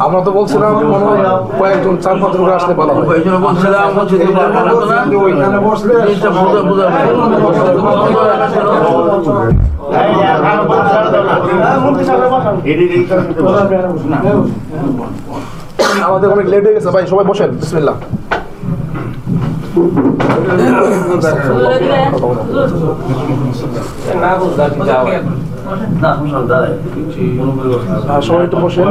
আমরা তো বলছিলাম কয়েকজন 4-5 জন আসলে ভালো হয়। আমাদের অনেক লেট হয়ে গেছে ভাই, সবাই বসেন। বিসমিল্লাহ। সবাই একটু বসেন।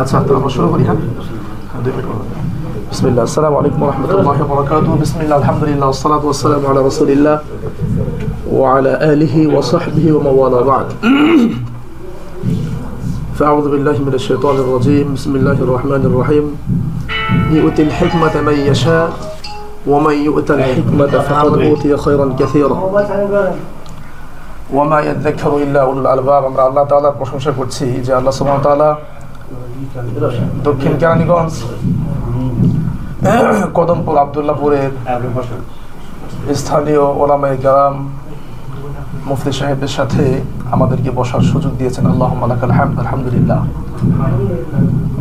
আচ্ছা, তো আমরা শুরু করি। হ্যাঁ, বিসমিল্লাহ। আসসালামু আলাইকুম ওয়া রাহমাতুল্লাহি ওয়া বারাকাতুহু। বিসমিল্লাহ, আলহামদুলিল্লাহ, ওয়াসসালাতু ওয়াসসালামু আলা রাসূলিল্লাহ ওয়া আলা আলিহি ওয়া সাহবিহি ওয়া মাওয়ালা বা'দ। فأعوذ بالله من الشيطان الرجيم. بسم الله الرحمن الرحيم. يؤتي الحكمة من يشاء ومن يؤت الحكمة فقد أوتي خيرا كثيرا وما يذكر إلا أولو الألباب. আমরা আল্লাহ তাআলার প্রশংসা করছি যে আল্লাহ সুবহানাহু ওয়া তাআলা দক্ষিণ কেরানীগঞ্জ কদমপুর আব্দুল্লাহপুরের স্থানীয় ওলামায়ে কেরাম মুফতি সাহেবের সাথে আমাদেরকে বসার সুযোগ দিয়েছেন। আল্লাহুম্মা লাকাল হামদ। আলহামদুলিল্লাহ।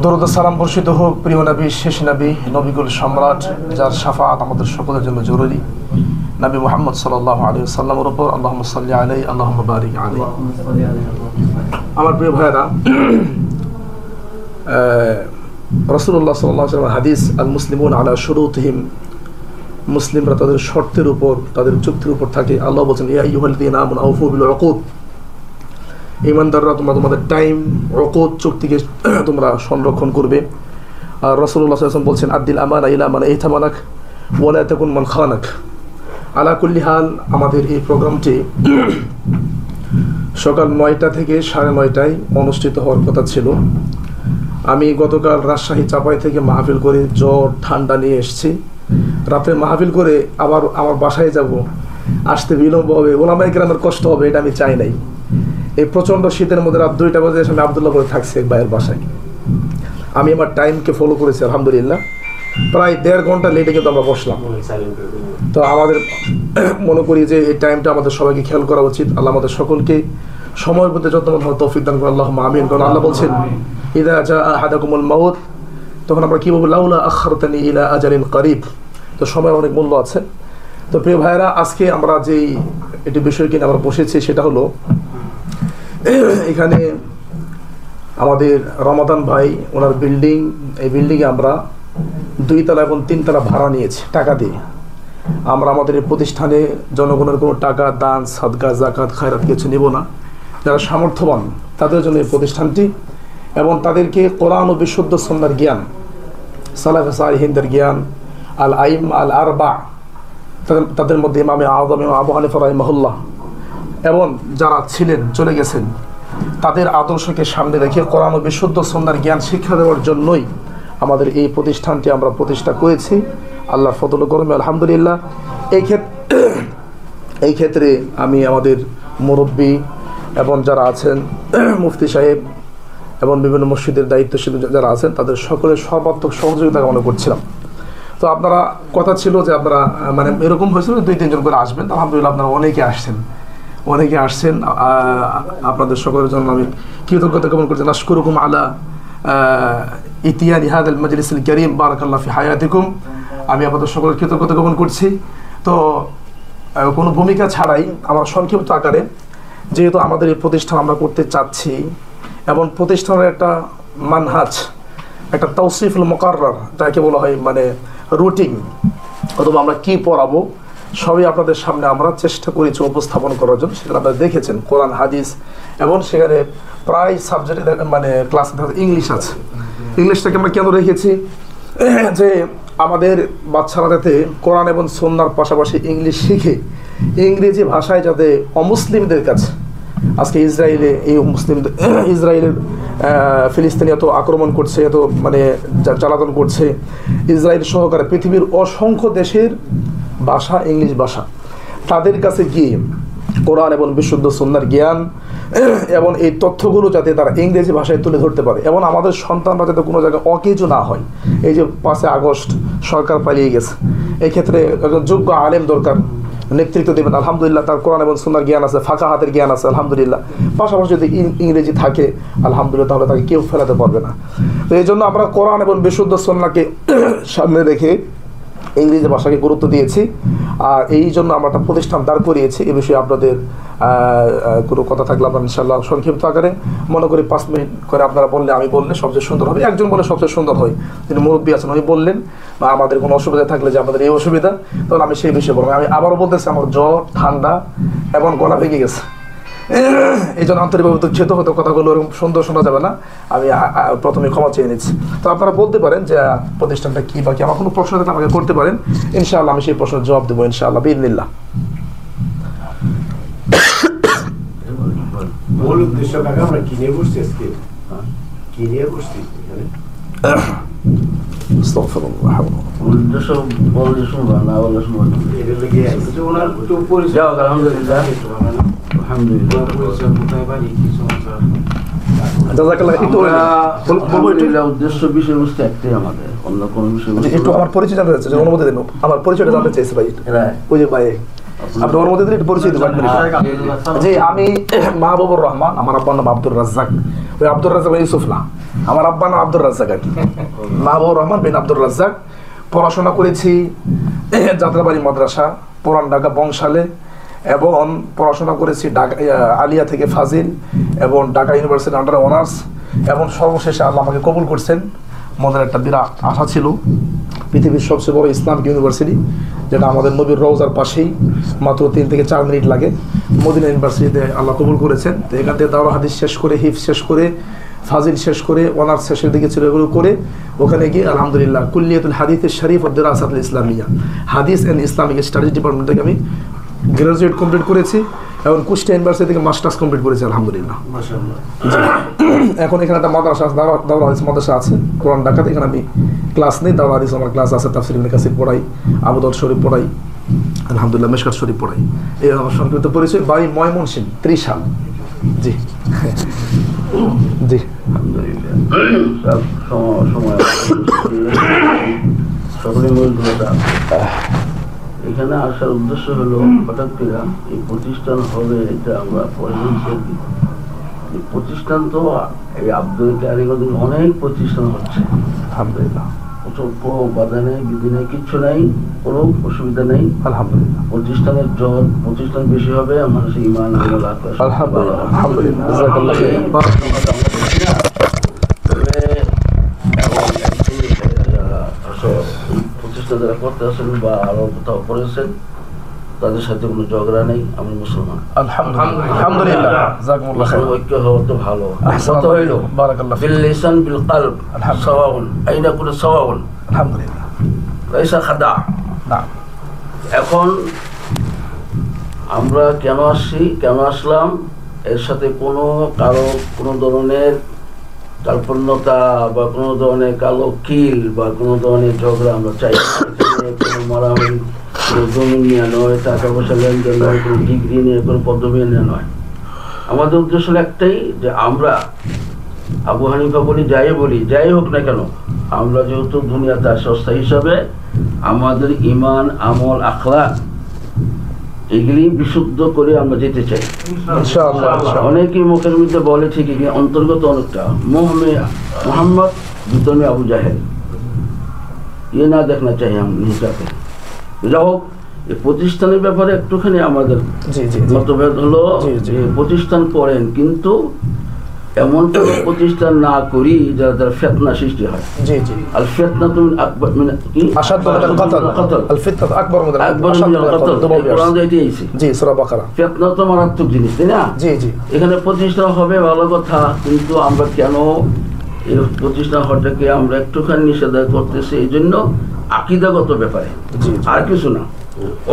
দরুদ ও সালাম বর্ষিত হোক প্রিয় নবী, শেষ নবী, নবীকুল সম্রাট, যার শাফাআত আমাদের সকলের জন্য জরুরি, নবী মুহাম্মদ সাল্লাল্লাহু আলাইহি ওয়াসাল্লামের উপর। আল্লাহুম্মা সাল্লি আলাইহি, আল্লাহুম্মা বারিক আলাইহি। আমার প্রিয় ভাইরা, রাসূলুল্লাহ সাল্লাল্লাহু আলাইহি ওয়াসাল্লাম হাদিস, আল মুসলিমুন আলা শুরুতিহিম, মুসলিমরা তাদের শর্তের উপর, তাদের চুক্তির উপর থাকে। আল্লাহ বলেন, ইয়া আইয়ুহাল্লাযীনা আমানু আউফু বিল উকুদ, ঈমানদাররা তোমরা তোমাদের টাইম, উকুদ, চুক্তিকে তোমরা সংরক্ষণ করবে। আর রাসূলুল্লাহ সাল্লাল্লাহু আলাইহি ওয়াসাল্লাম বলেন, আদ্দিল আমানা ইলা মান ইতামানাক ওয়া লা তাকুন মান খানাক। আলা কুল্লি হাল, আমাদের এই প্রোগ্রামটি সকাল 9টা থেকে 9:30টায় অনুষ্ঠিত হওয়ার কথা ছিল। আমি গতকাল রাজশাহী চাপাই থেকে মাহফিল করে জ্বর ঠান্ডা নিয়ে এসেছি। রাতে মাহফিল করে আবার আমার বাসায় যাব, আসতে বিলম্ব হবে, ওলামায়ে কেরামের কষ্ট হবে, এটা আমি চাই নাই। এই প্রচণ্ড শীতের মধ্যে রাত 2টা বাজে আমি আব্দুল্লাহপুরে থাকছি এক ভাইয়ের বাসায়। আমি আমার টাইমকে ফলো করেছি আলহামদুলিল্লাহ। প্রায় 1.5 ঘন্টা লেটে কিন্তু আমরা বসলাম। তো আমাদের মনে করি যে এই টাইমটা আমাদের সবাইকে খেয়াল করা উচিত। আল্লাহ আমাদের সকলকে সময়ের মধ্যে যত্নবান হওয়ার তৌফিক দান করেন। আল্লাহুম্মা আমিন। কারণ আল্লাহ বলছেন, ইযা জাআ আহাদাকুমুল মাউত, তখন আমরা কি বলবো, লাউলা আখখারতানি ইলা আজালিন করিব। তো সময়ের অনেক মূল্য আছে। তো প্রিয় ভাইরা, আজকে আমরা যেই এটি বিষয় কিনে আমরা বসেছি সেটা হলো, এখানে আমাদের রমাদান ভাই, ওনার বিল্ডিং, এই বিল্ডিংয়ে আমরা 2 তলা এবং 3 তলা ভাড়া নিয়েছি টাকা দিয়ে। আমরা আমাদের এই প্রতিষ্ঠানে জনগণের কোনো টাকা, দান, সাদকা, জাকাত, খায়রাত কিছু নিব না। যারা সামর্থ্যবান তাদের জন্য এই প্রতিষ্ঠানটি, এবং তাদেরকে কোরআন ও বিশুদ্ধ সুন্নাহর জ্ঞান, সালাফে সালিহিনদের জ্ঞান, আল আইম আল আরবা, তাদের মধ্যে ইমামে আযম ইমাম আবু হানিফা রাহিমাহুল্লাহ, এবং যারা ছিলেন চলে গেছেন, তাদের আদর্শকে সামনে রেখে কোরআন ও বিশুদ্ধ সুন্নাহর জ্ঞান শিক্ষা দেওয়ার জন্যই আমাদের এই প্রতিষ্ঠানটি আমরা প্রতিষ্ঠা করেছি। আল্লাহর ফজল ও করমে আলহামদুলিল্লাহ। এই ক্ষেত্রে আমি আমাদের মুরব্বী এবং যারা আছেন মুফতি সাহেব এবং বিভিন্ন মসজিদের দায়িত্বশীল যারা আছেন, তাদের সকলের সর্বাত্মক সহযোগিতা কামনা করছিলাম। তো আপনারা কথা ছিল যে আপনারা মানে এরকম হয়েছিল 2-3 জন করে আসবেন। আলহামদুলিল্লাহ আপনারা অনেকে আসছেন। আপনাদের সকলের জন্য আমি কৃতজ্ঞতা জ্ঞাপন করছি। নাশকুরুকুম আলা ইতিয়ানি হাদাল মাজলিসিল কারীম, বারাকাল্লাহু ফি হায়াতিকুম। আমি আপনাদের সকলের কৃতজ্ঞতা জ্ঞাপন করছি। তো কোনো ভূমিকা ছাড়াই আমরা সংক্ষিপ্ত আকারে, যেহেতু আমাদের এই প্রতিষ্ঠান আমরা করতে চাচ্ছি এবং প্রতিষ্ঠানের একটা মানহাজ, একটা তাওসিফুল মুকাররার, যাকে বলা হয় মানে রুটিন, অথবা আমরা কি পড়াবো সবই আপনাদের সামনে আমরা চেষ্টা করেছি উপস্থাপন করার জন্য। সেখানে আপনারা দেখেছেন কোরআন, হাদিস, এবং সেখানে প্রায় সাবজেক্টে মানে ক্লাস ইংলিশ আছে। ইংলিশটাকে আমরা কেন রেখেছি, যে আমাদের বাচ্চারা যাতে কোরআন এবং সুন্নাহর পাশাপাশি ইংলিশ শিখে ইংরেজি ভাষায় যাতে অমুসলিমদের কাছে, আজকে ইসরায়েলে এই মুসলিমদের, ইসরায়েলের ফিলিস্তিনি এত আক্রমণ করছে, এত মানে জ্বালাতন করছে, ইসরায়েল সহকারে পৃথিবীর অসংখ্য দেশের ভাষা ইংলিশ ভাষা, তাদের কাছে গিয়ে কোরআন এবং বিশুদ্ধ সুন্নাহর জ্ঞান এবং এই তথ্যগুলো যাতে তারা ইংরেজি ভাষায় তুলে ধরতে পারে, এবং আমাদের সন্তানরা যাতে কোনো জায়গায় অকেজো না হয়। এই যে 5 আগস্ট সরকার পালিয়ে গেছে, এই ক্ষেত্রে একজন যোগ্য আলেম দরকার, নেতৃত্ব দেবেন। আলহামদুলিল্লাহ তার কোরআন এবং সুন্নাহর জ্ঞান আছে, ফাঁকা হাতের জ্ঞান আছে আলহামদুলিল্লাহ, পাশাপাশি যদি ইংরেজি থাকে আলহামদুলিল্লাহ, তাহলে তাকে কেউ ফেরাতে পারবে না। তো এই জন্য আমরা কোরআন এবং বিশুদ্ধ সুন্নাহকে সামনে রেখে ইংরেজি ভাষাকে গুরুত্ব দিয়েছি, আর এই জন্য আমরা একটা প্রতিষ্ঠান দাঁড় করিয়েছি। এ বিষয়ে আপনাদের কোনো কথা থাকলে আপনার ইনশাআল্লাহ সংক্ষিপ্ত আকারে মনে করি 5 মিনিট করে আপনারা বললে, আমি বললে সবচেয়ে সুন্দর হবে, একজন বলে সবচেয়ে সুন্দর হয়, তিনি মুরব্বী আছেন উনি বললেন, বা আমাদের কোনো অসুবিধা থাকলে যে আমাদের এই অসুবিধা, তখন আমি সেই বিষয়ে বলবো। আমি আবারও বলতেছি, আমার জ্বর, ঠান্ডা এবং গলা ভেঙে গেছে, এই জন্য আন্তরিকভাবে দুঃখিত, হয়তো কথাগুলো এরকম সুন্দর শোনা যাবে না, আমি প্রথমে ক্ষমা চেয়ে নিচ্ছি। তো আপনারা বলতে পারেন যে প্রতিষ্ঠানটা কী বা কি, আমার কোনো প্রশ্ন থাকলে আমাকে করতে পারেন, ইনশাআল্লাহ আমি সেই প্রশ্নের জবাব দেবো ইনশাআল্লাহ বিইذنিল্লাহ। মূল উদ্দেশ্য কাকা আমরা কি নিয়ে বসছি আজকে, কি নিয়ে বসছি এখানে? আস্তাগফিরুল্লাহ। উদ্দেশ্য বললে শুনবা না বললে শুনবা না। এর লেগে একটু ওনার একটু পরিচয়। যাও আলহামদুলিল্লাহ, আলহামদুলিল্লাহ। পরিচয় কোথায় বাড়ি, কি সমস্যা? জাযাকাল্লাহ। একটু আলহামদুলিল্লাহ, উদ্দেশ্য বিষয়বস্তু একটাই আমাদের, অন্য কোনো বিষয়বস্তু। একটু আমার পরিচয় জানতে চাইছে, অনুমতি দিন, আমার পরিচয়টা জানতে চাইছে ভাই। ওই যে ভাই আপনি অনুমতি দিলে একটু পরিচয় দেবেন। জি, আমি মাহবুবুর রহমান, আমার আব্বার নাম আব্দুর রাজ্জাক, ওই আব্দুর রাজ্জাক ইউসুফ না, আমার আব্বার নাম আব্দুর রাজ্জাক আর কি, মাহবুবুর রহমান বিন আব্দুর রাজ্জাক। পড়াশোনা করেছি যাত্রাবাড়ি মাদ্রাসা, পুরান ঢাকা বংশালে, এবং পড়াশোনা করেছি ঢাকা আলিয়া থেকে ফাজিল, এবং ঢাকা ইউনিভার্সিটির আন্ডারে অনার্স, এবং সর্বশেষে আল্লাহ আমাকে কবুল করছেন। মনের একটা বিরাট আশা ছিল, পৃথিবীর সবচেয়ে বড় ইসলামিক ইউনিভার্সিটি, যেটা আমাদের নবীর রওজার পাশেই, মাত্র 3 থেকে 4 মিনিট লাগে, মদিনা ইউনিভার্সিটিতে আল্লাহ কবুল করেছেন। তো এখান থেকে দাওরা হাদিস শেষ করে, হিফজ শেষ করে, ফাজিল শেষ করে, অনার্স শেষের দিকে ছিল, এগুলো করে ওখানে গিয়ে আলহামদুলিল্লাহ কুল্লিয়াতুল হাদিস শরীফ ওয়া দিরাসাতুল ইসলামিয়া, হাদিস অ্যান্ড ইসলামিক স্টাডিজ ডিপার্টমেন্ট থেকে আমি গ্রাজুয়েট কমপ্লিট করেছি, এবং কুষ্টিয়া ইউনিভার্সিটি থেকে মাস্টার্স কমপ্লিট করেছি আলহামদুলিল্লাহ। মাশাআল্লাহ। এখন এখানে একটা মাদ্রাসা আছে, দাওরা হাদিস মাদ্রাসা আছে কোরআন ঢাকাতে, এখানে আমি ক্লাস নেই, দাওরা হাদিস আমার ক্লাস আছে, তাফসীর ইবনে কাসির পড়াই, আবু দাউদ শরীফ পড়াই, আলহামদুলিল্লাহ মেশকাত শরীফ পড়াই। এই আমার সংক্ষিপ্ত পরিচয়। বাড়ি ময়মনসিংহ, ত্রিশাল। জি জি আলহামদুলিল্লাহ, সময় সকলে মূলগুলো। এখানে আসার উদ্দেশ্য হলো, হঠাৎ করে এই প্রতিষ্ঠান হবে এটা আমরা পরে এই প্রতিষ্ঠান তো এই আব্দুল কারিগর অনেক প্রতিষ্ঠান হচ্ছে আলহামদুলিল্লাহ, কোনো বাধা নেই, বিধি নেই, কিচ্ছু নেই, কোনো অসুবিধা নেই আলহামদুলিল্লাহ। প্রতিষ্ঠানের জল প্রতিষ্ঠান বেশি হবে, মানুষের ইমান আলহামদুলিল্লাহ, আলহামদুলিল্লাহ। প্রতিষ্ঠান যারা করতে আসেন বা আরো কোথাও করেছেন, তাদের সাথে কোনো ঝগড়া নেই, আমি মুসলমান। আলহামদুলিল্লাহ, জাযাকুমুল্লাহ খাইর। ঐক্য হওয়া তো ভালো। কত হইল, বারাকাল্লাহ ফিক। বিল লিসান বিল কলব সাওয়াউন, আইনা কুল সাওয়াউন, আলহামদুলিল্লাহ। লাইসা খাদা। না, এখন আমরা কেন আসছি, কেন আসলাম, এর সাথে কারো কোনো ধরনের কাল্পন্যতা বা কোনো ধরনের কালো কিল বা কোনো ধরনের ঝগড়া আমরা চাই না। এখানে কোনো মারামারি, কোনো জমি নিয়ে নয়, টাকা পয়সা লেনদেন নয়, কোনো ডিগ্রি নিয়ে, কোনো পদবি নিয়ে নয়। আমাদের উদ্দেশ্য একটাই, যে আমরা আবু হানিফা বলি, যাই হোক না কেন, আমরা যেহেতু দুনিয়াতে আসি অস্থায়ী হিসাবে, আমাদের ইমান, আমল, আখলাক এগুলি বিশুদ্ধ করে আমরা যেতে চাই ইনশাআল্লাহ। অনেকেই মুখের মধ্যে বলে ঠিকই, অন্তর্গত অনেকটা মোহাম্মদ বিদ্যমে আবু জাহেল, ये না দেখনা চাই हम नहीं चाहते। যাই হোক, এই প্রতিষ্ঠানের ব্যাপারে একটুখানি আমাদের মতভেদ হলো যে প্রতিষ্ঠান করেন, কিন্তু এমন কোনো প্রতিষ্ঠান না করি যারা ফিতনা সৃষ্টি হয়। জি জি, আল ফিতনাতু আকবার মিন কি আশাদ মিনাল কতল, আল ফিতনাতু আকবার মিনাল কতল। কোরআন এটি আছে। জি, সূরা বাকারা। ফিতনা তো মারাত্মক জিনিস, তাই না? জি জি, এখানে প্রতিষ্ঠান হবে ভালো কথা, কিন্তু আমরা কেন এই প্রতিষ্ঠা হওয়াটাকে আমরা একটুখানি নিষেধাজ্ঞা করতেছি এই জন্য আকীদাগত ব্যাপারে, আর কিছু না,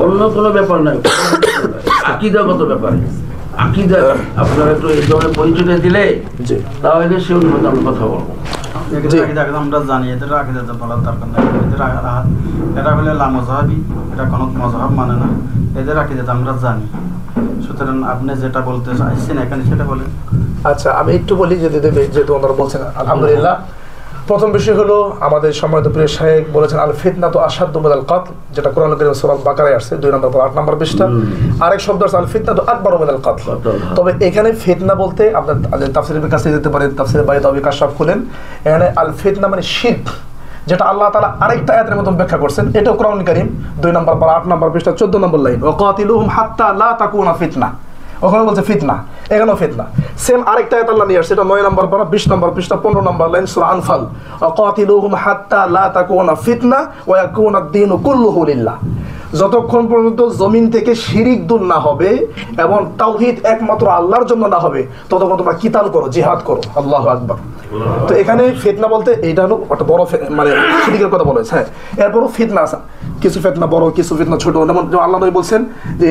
অন্য কোনো ব্যাপার নাই, আকীদাগত ব্যাপারে। আকীদা আপনারা একটু এই ধরনের পরিচয়টা দিলে তাহলে সে অনুভূতি আমরা কথা বলবো। আমরা জানি এদের আকীদা বলার দরকার নেই, এরা হলে লামজাহাবি, এটা কোনো মজহাব মানে না, এদের আকীদা আমরা জানি। সুতরাং আপনি যেটা বলতে চাইছেন এখানে সেটা বলেন। আচ্ছা, আমি একটু বলি যেহেতু ওনারা বলছেন। আলহামদুলিল্লাহ, প্রথম বিষয় হলো আমাদের সম্মানিত প্রিয় শাইখ বলেছেন আল ফিতনাতু আশাদ্দু মিনাল কতল, যেটা কোরআন কারীম সূরা আল বাকারায় আসছে 2 নম্বর 8 নম্বর পৃষ্ঠা। আরেক শব্দ আছে আল ফিতনাতু আকবারু মিনাল কতল। তবে এখানে ফিতনা বলতে আপনার তাফসীরের কাছে যেতে পারেন, তাফসীরে বাইত আবি কাশাফ খুলেন, এখানে আল ফিতনা মানে শিরক, যেটা আল্লাহ তাআলা আরেকটা আয়াতের মতন ব্যাখ্যা করছেন। এটাও কোরআন কারীম 2 নম্বর 8 নম্বর পৃষ্ঠা 14 নম্বর লাইন, ওয়াকাতিলুহুম হাত্তা লা তাকুনা ফিতনা। ওখানে বলছে ফিতনা, এখানেও ফিতনা। সেম আরেকটা আয়াত আল্লাহ নিয়ে আসছে, এটা 9 নম্বর পারা 20 নম্বর পৃষ্ঠা 15 নম্বর লাইন সূরা আনফাল, ওয়াকাতিলুহুম হাত্তা লা তাকুনা ফিতনা ওয়া ইয়াকুনা আদ-দীনু কুল্লুহু লিল্লাহ। যতক্ষণ পর্যন্ত জমিন থেকে শিরিক দূর না হবে এবং তাওহীদ একমাত্র আল্লাহর জন্য না হবে, ততক্ষণ তোমরা কিতাল করো, জিহাদ করো। আল্লাহু আকবার। তো এখানে ফিতনা বলতে এইটা হলো একটা বড় মানে শিরিকের কথা বলা হয়েছে। হ্যাঁ, এরপরও ফিতনা আছে, কিছু ফিতনা বড়, কিছু ফিতনা ছোট। যেমন আল্লাহ নবী বলছেন যে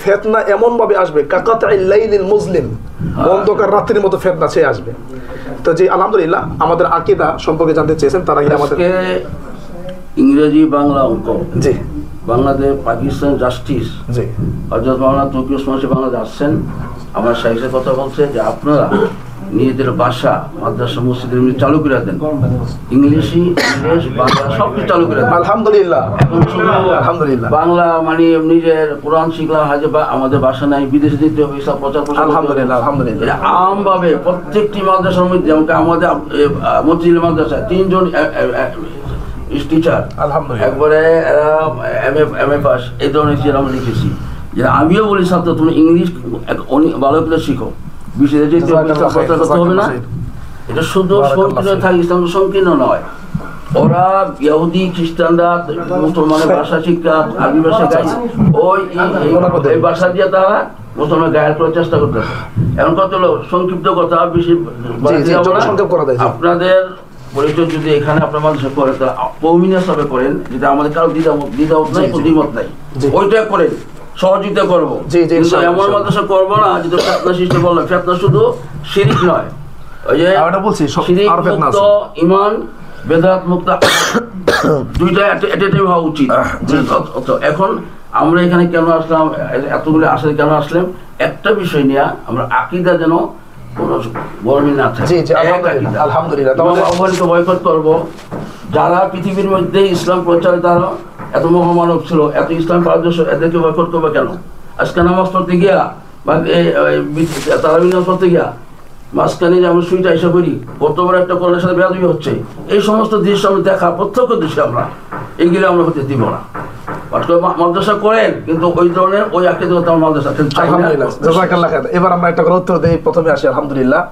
ফিতনা এমন ভাবে আসবে কাকাতাইল লাইলিল মুজলিম, অন্ধকার রাত্রির মতো ফিতনা সে আসবে। তো যে আলহামদুলিল্লাহ আমাদের আকীদা সম্পর্কে জানতে চেয়েছেন, তারা আমাদের ইংরেজি বাংলা অঙ্ক, জি, বাংলাদেশ পাকিস্তান জাস্টিস, জি, হযরত মাওলানা তৌফিক ওসমান বাংলাদেশ আসছেন। আমার শাইখের কথা বলছে যে আপনারা নিজেদের ভাষা মাদ্রাসা মসজিদের চালু করে দেন, ইংলিশ, বাংলা সব কিছু চালু করে দেন। আলহামদুলিল্লাহ, এখন শুধু আলহামদুলিল্লাহ বাংলা মানে নিজের কোরআন শিখলাম, হাজে বা আমাদের ভাষা নাই, বিদেশে যেতে হবে, সব প্রচার প্রসার। আলহামদুলিল্লাহ, আলহামদুলিল্লাহ। এটা আমভাবে প্রত্যেকটি মাদ্রাসার মধ্যে, যেমন আমাদের মসজিদ মাদ্রাসায় 3 জন টিচার, আলহামদুলিল্লাহ, একবারে এম এ পাস, এই ধরনের আমরা লিখেছি। যে আমিও বলি ছাত্র তুমি ইংলিশ ভালো করে শিখো, বিশেষ হবে না। এটা শুধু সংকীর্ণ থাকে, ইসলাম সংকীর্ণ নয়। ওরা ইহুদি খ্রিস্টানরা মুসলমানের ভাষা শিক্ষা, আরবি ভাষা গাই, ওই ভাষা দিয়ে তারা মুসলমান গায়ের করার চেষ্টা করতেছে। এখন কত হলো সংক্ষিপ্ত কথা, বেশি আপনাদের পরিচয় যদি এখানে আপনার মানুষের করে, তারা কৌমিনাস ভাবে করেন, যেটা আমাদের কারো দ্বিধাবোধ নাই, দ্বিমত নাই, ওইটা করেন, সহযোগিতা করবো। কিন্তু এমন মাদ্রাসা করবো না যেটা ফিতনা সৃষ্টি বললাম। ফিতনা শুধু শিরিক নয়, ওই যে শিরিক মুক্ত ঈমান, বেদাত মুক্ত, দুইটা এটাই হওয়া উচিত। এখন আমরা এখানে কেন আসলাম, এতগুলো আসলে কেন আসলাম, একটা বিষয় নিয়ে আমরা আকীদা যেন কোনো গরমি না থাকে। আলহামদুলিল্লাহ, অবমানিত বয়কট করবো। যারা পৃথিবীর মধ্যে ইসলাম প্রচারে তারা এত মহামানব ছিল, এত ইসলাম পারদর্শ, এদেরকে বয়কট করবে কেন? আজকে নামাজ পড়তে গিয়া বা তারাবি নামাজ পড়তে গিয়া মাঝখানে যে আমরা সুইটা এসে করি, কত বড় একটা কোরআনের সাথে বেয়াদবি হচ্ছে, এই সমস্ত দৃশ্য আমরা দেখা প্রত্যক্ষ দৃশ্য আমরা এইগুলো আমরা হতে দিব না। মাদ্রাসা করেন, কিন্তু ওই ধরনের ওই আকীদা মাদ্রাসা। আলহামদুলিল্লাহ, জাযাকাল্লাহ খাইর। এবার আমরা একটা করে উত্তর দেই। প্রথমে আসি আলহামদুলিল্লাহ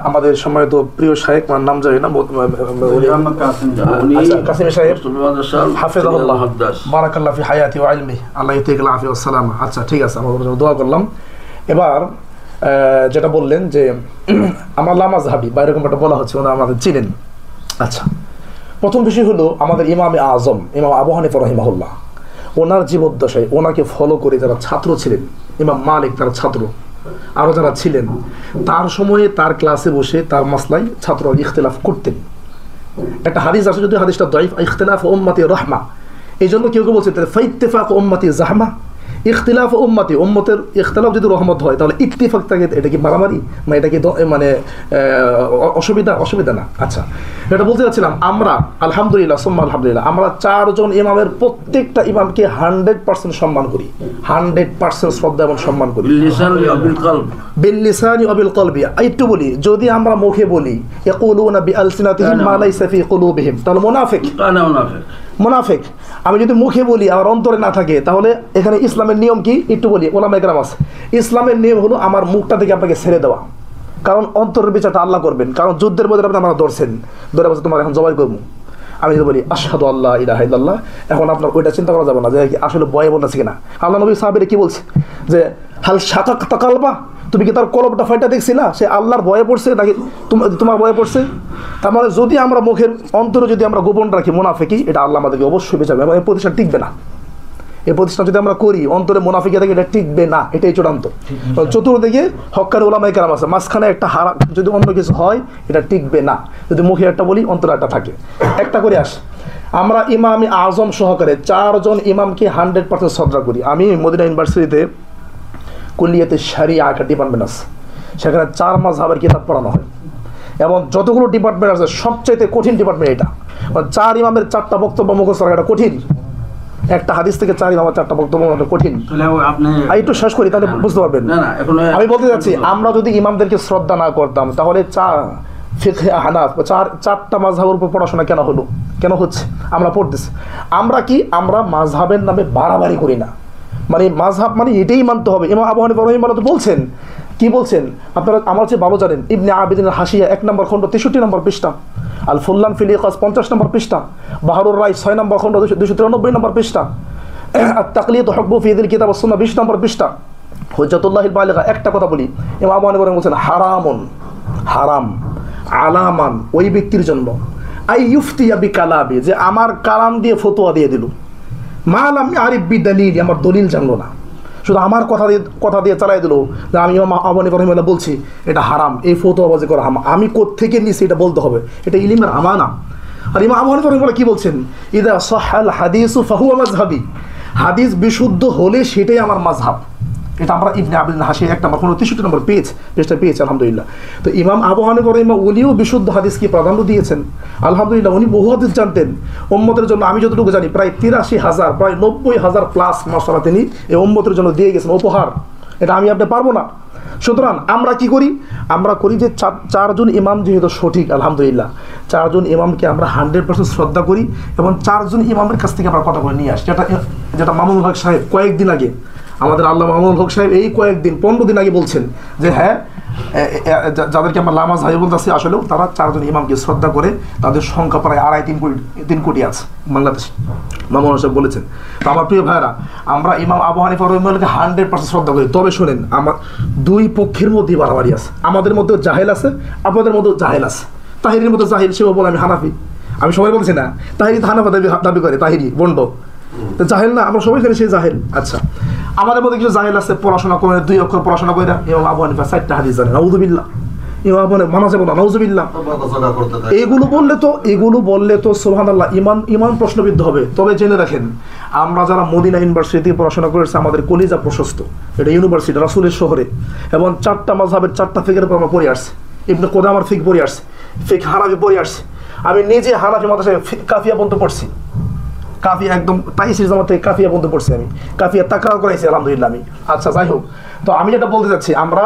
আমাদের সম্মানিত প্রিয় শাইখ, নাম জানি না, কাসিম সাহেব হাফিজাহুল্লাহ, বারাকাল্লাহ ফি হায়াতি ওয়া ইলমি, আল্লাহ ইউতিকাল আফিয়া ওয়াস সালামা। আচ্ছা, ঠিক আছে, আমরা দোয়া করলাম। এবার যেটা বললেন যে আমার লামাযহাবি বা এরকম একটা বলা হচ্ছে, ওনারা আমাদের চিনেন। আচ্ছা, প্রথম বিষয় হলো আমাদের ইমামে আজম ইমাম আবু হানিফা রাহিমাহুল্লাহ, ওনার জীবদ্দশায় ওনাকে ফলো করে যারা ছাত্র ছিলেন, ইমাম মালিক তার ছাত্র, আরও যারা ছিলেন, তার সময়ে তার ক্লাসে বসে তার মাসলায় ছাত্ররা ইখতিলাফ করতেন। একটা হাদিস আছে, যদি হাদিসটা দাইফ, ইখতিলাফ উম্মতি রাহমা, এই জন্য কেউ কেউ বলছে ফাইত্তিফাক উম্মতি জাহমা, ইখতিলাফ উম্মতি, উম্মতের ইখতিলাফ যদি রহমত হয় তাহলে ইত্তিফাক থাকে, এটা কি মারামারি, এটা কি মানে অসুবিধা না। আচ্ছা, এটা বলতে চাচ্ছিলাম আমরা আলহামদুলিল্লাহ সুম্মা আলহামদুলিল্লাহ, আমরা 4 জন ইমামের প্রত্যেকটা ইমামকে 100% সম্মান করি, 100% শ্রদ্ধা এবং সম্মান করি। বিল্লিসানি ওয়া বিল কলবি। একটু বলি, যদি আমরা মুখে বলি ইয়াকুলুনা বিআলসিনাতিহিম মা লাইসা ফি কুলুবিহিম, তাহলে মুনাফিক। আমি যদি মুখে বলি আর অন্তরে না থাকে, তাহলে এখানে ইসলামের নিয়ম কি একটু বলি, ওলামায়ে কেরাম আছে। ইসলামের নিয়ম হলো আমার মুখটা থেকে আপনাকে ছেড়ে দেওয়া, কারণ অন্তরের বিচারটা আল্লাহ করবেন। কারণ যুদ্ধের মধ্যে আপনি আমরা ধরছেন, ধরে বলছে তোমার এখন জবাই করবো, আমি যদি বলি আশহাদু আল্লা ইলাহা ইল্লাল্লাহ, এখন আপনার ওইটা চিন্তা করা যাবে না যে আসলে ভয়ে বলতেছে কিনা। আল্লাহ নবী সাহাবীরা কি বলছে যে হাল শাকাকতা কালবা, তুমি কি তার কলবটা ফাইটা দেখছিলা? সে আল্লাহর ভয়ে পড়ছে নাকি তোমার ভয়ে পড়ছে? তার মানে যদি আমরা মুখের অন্তরে যদি আমরা গোপন রাখি মুনাফিকি, এটা আল্লাহ আমাদেরকে অবশ্যই বেঁচাবে এবং এই প্রতিষ্ঠান টিকবে না। এই প্রতিষ্ঠান যদি আমরা করি অন্তরে মুনাফিকি থাকে, এটা টিকবে না, এটাই চূড়ান্ত। চতুর্দিকে হক্কানি ওলামায়ে কেরাম আছে, মাঝখানে একটা হারাম যদি অন্য কিছু হয় এটা টিকবে না। যদি মুখে একটা বলি অন্তরে একটা থাকে। একটা করে আস, আমরা ইমামি আজম সহকারে 4 জন ইমামকে 100% শ্রদ্ধা করি। আমি মদিনা ইউনিভার্সিটিতে কুল্লিয়াতে শরিয়া একটা ডিপার্টমেন্ট আছে, সেখানে 4 মাযহাবের কিতাব পড়ানো হয় এবং যতগুলো ডিপার্টমেন্ট আছে সবচাইতে কঠিন ডিপার্টমেন্ট এটা। 4 ইমামের 4টা বক্তব্য মুখস্থ করা এটা কঠিন। একটা হাদিস থেকে 4 ইমামের 4টা বক্তব্য কঠিন। আপনি একটু শেষ করি তাহলে বুঝতে পারবেন। আমি বলতে যাচ্ছি, আমরা যদি ইমামদেরকে শ্রদ্ধা না করতাম তাহলে ফিকহে হানাফ 4টা মাযহাবের উপর পড়াশোনা কেন হলো, কেন হচ্ছে? আমরা পড়তেছি, আমরা কি আমরা মাযহাবের নামে বাড়াবাড়ি করি না। মানে মাযহাব মানে এটাই মানতে হবে। ইমাম আবু হানিফা রাহিমাহুল্লাহ তো বলছেন, কি বলছেন আপনারা আমার চেয়ে ভালো জানেন। ইবনে আবিদিন হাসিয়া 1 নম্বর খণ্ড 63 নম্বর পৃষ্ঠা, আল ফুল্লান ফিল ইকাস 50 নম্বর পৃষ্ঠা, বাহরুর রাই 6 নম্বর খণ্ড 293 নম্বর পৃষ্ঠা, আত তাকলিদ হুকমু ফি যিল কিতাব ওয়াস সুন্নাহ 20 নম্বর পৃষ্ঠা, হুজ্জাতুল্লাহিল বালিগা। একটা কথা বলি, ইমাম আবু হানিফা রাহিমাহুল্লাহ বলছেন হারামুন, হারাম আলামান ওই ব্যক্তির জন্য আই ইফতিয়া বিকালাবি, যে আমার কালাম দিয়ে ফতোয়া দিয়ে দিল, মালাম আরিফ বিদালিল, আমার দলিল জানলো না, শুধু আমার কথা দিয়ে চালাই দিল যে আমি ইমাম আবু হানিফা রাহিমাহুল্লাহ বলছি এটা হারাম, এই ফতোয়াবাজি করা হারাম, আমি কোত্থেকে নিছি এটা বলতে হবে, এটা ইলমের আমানা। আর ইমাম আবু হানিফা রাহিমাহুল্লাহ কি বলছেন, ইদা সাহাল হাদিসু ফাহুয়া মাযহাবি, হাদিস বিশুদ্ধ হলে সেটাই আমার মাযহাব। এটা আমরা ইবনে আবিদিন হাসিয়া 1 নম্বর 63 নম্বর পেজটা পেয়েছি আলহামদুলিল্লাহ। তো ইমাম আবু হানিফা রাহিমাহুল্লাহ উনিও বিশুদ্ধ হাদিসকে প্রাধান্য দিয়েছেন আলহামদুলিল্লাহ। উনি বহু হাদিস জানতেন উম্মতের জন্য। আমি যতটুকু জানি প্রায় 83,000 প্রায় 90,000 প্লাস মাসআলা তিনি এই উম্মতের জন্য দিয়ে গেছেন উপহার। এটা আমি আপনি পারবো না। সুতরাং আমরা কি করি, আমরা করি যে 4 জন ইমাম যেহেতু সঠিক আলহামদুলিল্লাহ, 4 জন ইমামকে আমরা 100% শ্রদ্ধা করি এবং 4 জন ইমামের কাছ থেকে আমরা কথা বলে নিয়ে আসি। যেটা মামুনুল হক সাহেব কয়েকদিন আগে, আমাদের আল্লাহ মামুনুল হক সাহেব এই কয়েকদিন 15 দিন আগে বলছেন যে হ্যাঁ যাদেরকে আমরা লামাজ হাই বলতেছি আসলেও তারা 4 জন ইমামকে শ্রদ্ধা করে, তাদের সংখ্যা প্রায় 2.5-3 কোটি আছে বাংলাদেশে, মামুনুল সাহেব বলেছেন। তো আমার প্রিয় ভাইরা, আমরা ইমাম আবু হানিফা রাহিমাহুল্লাহকে 100% শ্রদ্ধা করি। তবে শোনেন, আমার 2 পক্ষের মধ্যেই বাড়াবাড়ি আছে। আমাদের মধ্যেও জাহেল আছে, আপনাদের মধ্যেও জাহেল আছে। তাহিরির মধ্যে জাহিল, সেও বলে আমি হানাফি, আমি সবাই বলছি না, তাহিরি হানাফা দাবি করে, তাহিরি বন্ড তো জাহেল না, আমরা সবাই জানি সেই জাহেল। আচ্ছা, আমাদের মধ্যে কিছু জাহেল আছে, পড়াশোনা করে 2 অক্ষর পড়াশোনা করে ইমাম আবু হানিফা 4টা হাদিস জানে, নাউযুবিল্লাহ, ইমাম আবু হানিফা মানা যাবে না, নাউযুবিল্লাহ। এগুলো বললে তো সুবহানাল্লাহ ইমান প্রশ্নবিদ্ধ হবে। তবে জেনে রাখেন, আমরা যারা মদিনা ইউনিভার্সিটি পড়াশোনা করেছি আমাদের কলিজা প্রশস্ত, এটা ইউনিভার্সিটি রাসূলের শহরে, এবং 4টা মাযহাবের 4টা ফিকহের উপর আমরা পড়ে আসছি। ইবনে কুদামার ফিকহ পড়ে আসছি, ফিকহ হানাফি পড়ে আসছি। আমি নিজে হানাফি মাদ্রাসায় কাফিয়া পর্যন্ত পড়ছি, কাফিয়া একদম তাইসির জামাত থেকে কাফিয়া পর্যন্ত পড়ছি আমি, কাফিয়া তাকরার করাইছি আলহামদুলিল্লাহ আমি। আচ্ছা, যাই হোক, তো আমি যেটা বলতে চাচ্ছি, আমরা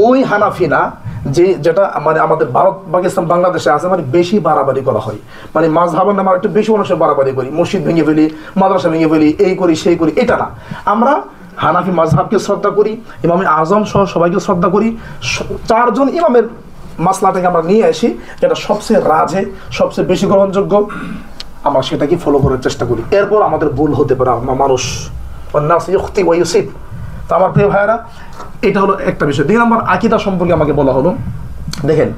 ওই হানাফি না যেটা মানে আমাদের ভারত পাকিস্তান বাংলাদেশে আছে, মানে বেশি বাড়াবাড়ি করা হয়, মানে মাযহাবের নামে একটু বেশি মানুষের বাড়াবাড়ি করি, মসজিদ ভেঙে ফেলি, মাদ্রাসা ভেঙে ফেলি, এই করি সেই করি, এটা না। আমরা হানাফি মাযহাবকে শ্রদ্ধা করি, ইমামে আজম সহ সবাইকে শ্রদ্ধা করি। 4 জন ইমামের মাসলাটাকে আমরা নিয়ে আসি, যেটা সবচেয়ে রাজে সবচেয়ে বেশি গ্রহণযোগ্য, আমরা সেটাকে ফলো করার চেষ্টা করি। এরপর আমাদের ভুল হতে পারে, মানুষ তো আমার প্রিয় ভাইয়েরা, এটা হলো একটা বিষয়। 2 নম্বর আকীদা সম্পর্কে আমাকে বলা হলো। দেখেন,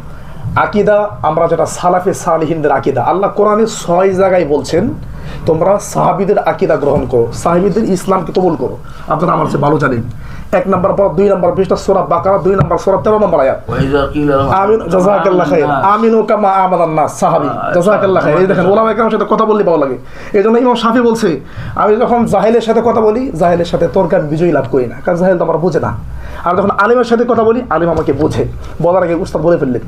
আকীদা আমরা যেটা সালাফে সালিহিনদের আকীদা, আল্লাহ কোরআনে 6 জায়গায় বলছেন তোমরা সাহাবীদের আকীদা গ্রহণ করো, সাহাবীদের ইসলামকে কবুল করো। আপনারা আমার চেয়ে ভালো জানেন। 1 নম্বর পর 2 নম্বর পৃষ্ঠা সূরা বাকারা 2 নম্বর সূরা 13 নম্বর আয়াত, আমিন জাযাকাল্লাহ খাইর, আমিনু কামা আমানান নাস, সাহাবী জাযাকাল্লাহ খাইর। এই দেখেন, ওলামায়ে কেরামের সাথে কথা বললে ভালো লাগে। এজন্য ইমাম শাফি বলছে, আমি যখন জাহেলের সাথে কথা বলি, জাহেলের সাথে তর্কে আমি বিজয় লাভ করি না, কারণ জাহেল তো আমার বোঝে না। আর যখন আলিমের সাথে কথা বলি, আলিম আমাকে বোঝে, বলার আগে উস্তাদ বলে ফেললেন।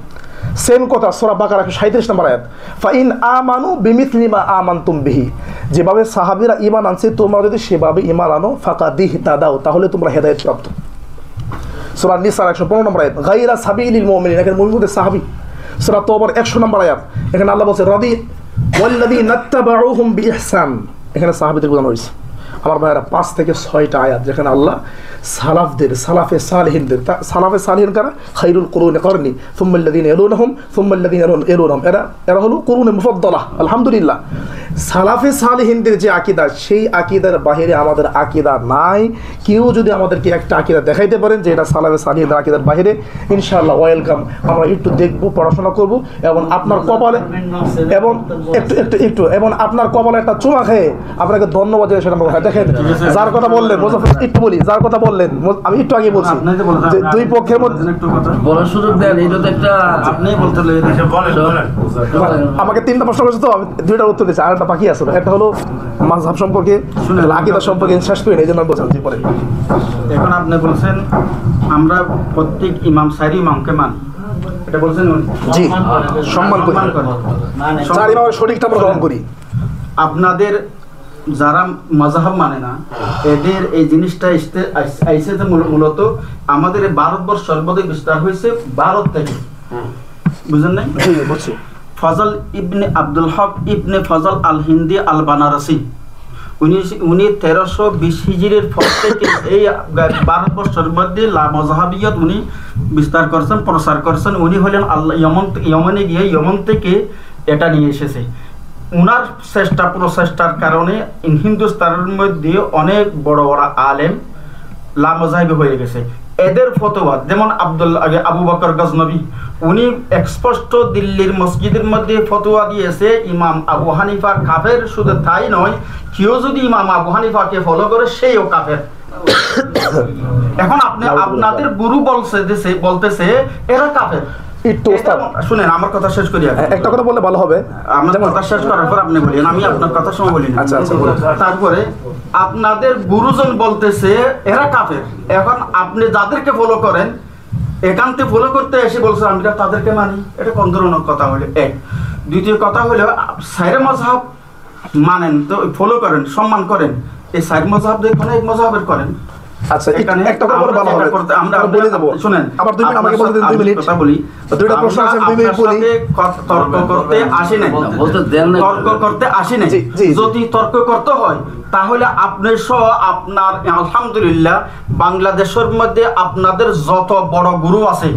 সেম কথা সূরা বাকারা 37 নম্বর আয়াত, ফাইন আমানু বিমিথলি মা আমানতুম বিহি, যেভাবে সাহাবীরা ঈমান আনছে তোমরা যদি সেভাবে ঈমান আনো, ফাকাদিহ তাদাও, তাহলে তোমরা হেদায়েত প্রাপ্ত। সূরা নিসা 115 নম্বর আয়াত, গায়রা সাবিলিল মুমিনিন, এখানে মুমিনদের সাহাবী। সূরা তাওবার 100 নম্বর আয়াত, এখানে আল্লাহ বলছে রাদি ওয়াল্লাযীনা তাবাউহুম বিইহসান, এখানে সাহাবীদের বোঝানো হয়েছে। আমার ভাইয়েরা 5 থেকে 6টা আয়াত যেখানে আল্লাহ সালাফদের, সালাফে সালিহিন কারা, খায়রুল কুরুনি করনি, সুম্মাল্লাযীনা ইয়ালুনহুম সুম্মাল্লাযীনা ইয়ালুনহুম, এরা হলো কুরুনে মুফাদ্দালাহ আলহামদুলিল্লাহ। সালাফে সালেহিনদের যে আকীদা, সেই আকীদার বাইরে আমাদের আকীদা নাই। কেউ যদি আমাদেরকে একটা আকীদা দেখাইতে পারেন যে এটা সালাফে সালেহিনদের আকীদার বাইরে, ইনশাআল্লাহ ওয়েলকাম, আমরা একটু দেখব, পড়াশোনা করব, এবং আপনার কপালে এবং একটু এবং আপনার কপালে একটা চুমা খেয়ে আপনাকে ধন্যবাদ জানাই। সেটা আমরা দেখেন, যার কথা বললেন একটু বলি, যার কথা বললেন আমি একটু আগে বলছি যে দুই পক্ষের মধ্যে বলার সুযোগ দেন, এটা তো একটা আপনি বলতে আমাকে 3টা প্রশ্ন করেছে, তো আমি 2টার উত্তর দিচ্ছি, আর একটা বাকি আছে। একটা হলো মাযহাব সম্পর্কে, আকীদা সম্পর্কে শেষ করি না, এই জন্য বলছেন। জি, পরে এখন আপনি বলছেন আমরা প্রত্যেক ইমাম সারি ইমামকে মানি, এটা বলছেন জি, সম্মান করি, চার ইমামের সঠিকটা আমরা গ্রহণ করি। আপনাদের যারা মাযহাব মানে না, এদের এই জিনিসটা আইসে যে মূলত আমাদের এই ভারতবর্ষ সর্বাধিক বিস্তার হয়েছে ভারত থেকে, বুঝলেন নাই? বুঝছি। ফজল ইবনে আব্দুল হক ইবনে ফজল আল হিন্দি আল বানারসি, উনি 1320 হিজরির পর থেকে এই ভারতবর্ষের মধ্যে মযহাবিয়ত উনি বিস্তার করছেন, প্রসার করছেন। উনি হলেন আল্লাহ ইয়মনে গিয়ে ইয়মন থেকে এটা নিয়ে এসেছে। উনার প্রচেষ্টার কারণে হিন্দুস্তানের মধ্যে অনেক বড় বড় আলেম লামজাহিবি হয়ে গেছে। এদের ফতোয়া যেমন আবু বকর গজনবী, উনি স্পষ্ট দিল্লির মসজিদের মধ্যে ফতোয়া দিয়েছে ইমাম আবু হানিফা কাফের। শুধু তাই নয়, কেউ যদি ইমাম আবু হানিফাকে ফলো করে সেও কাফের। এখন আপনি আপনাদের গুরু বলতেছে এরা কাফের। শুনেন, আমার কথা শেষ করি, একটা কথা বললে ভালো হবে। আমার কথা শেষ করার পর আপনি বলেন, আমি আপনার কথা সময় বলি। আচ্ছা, তারপরে আপনাদের গুরুজন বলতেছে এরা কাফের। এখন আপনি যাদেরকে ফলো করেন, একান্তে ফলো করতে এসে বলছে আমরা তাদেরকে মানি, এটা কোন ধরনের কথা হলো? এক। দ্বিতীয় কথা হলো সাইরে মাযহাব মানেন তো ফলো করেন, সম্মান করেন, এই সাইরে মাযহাব দেখুন এক মাযহাবের করেন। আচ্ছা, একটা কথা বলে ভালো হবে, আমরা বলে দেব। শুনেন, আবার 2 মিনিট আমাকে বলতে দেন, 2 মিনিট কথা বলি। দুইটা প্রশ্ন আছে, 2 মিনিট বলি। তর্ক করতে আসি নাই, বলতে দেন না, তর্ক করতে আসি নাই। যদি তর্ক করতে হয় তাহলে আপনি সহ আপনার আলহামদুলিল্লাহ বাংলাদেশের মধ্যে আপনাদের যত বড় গুরু আছে,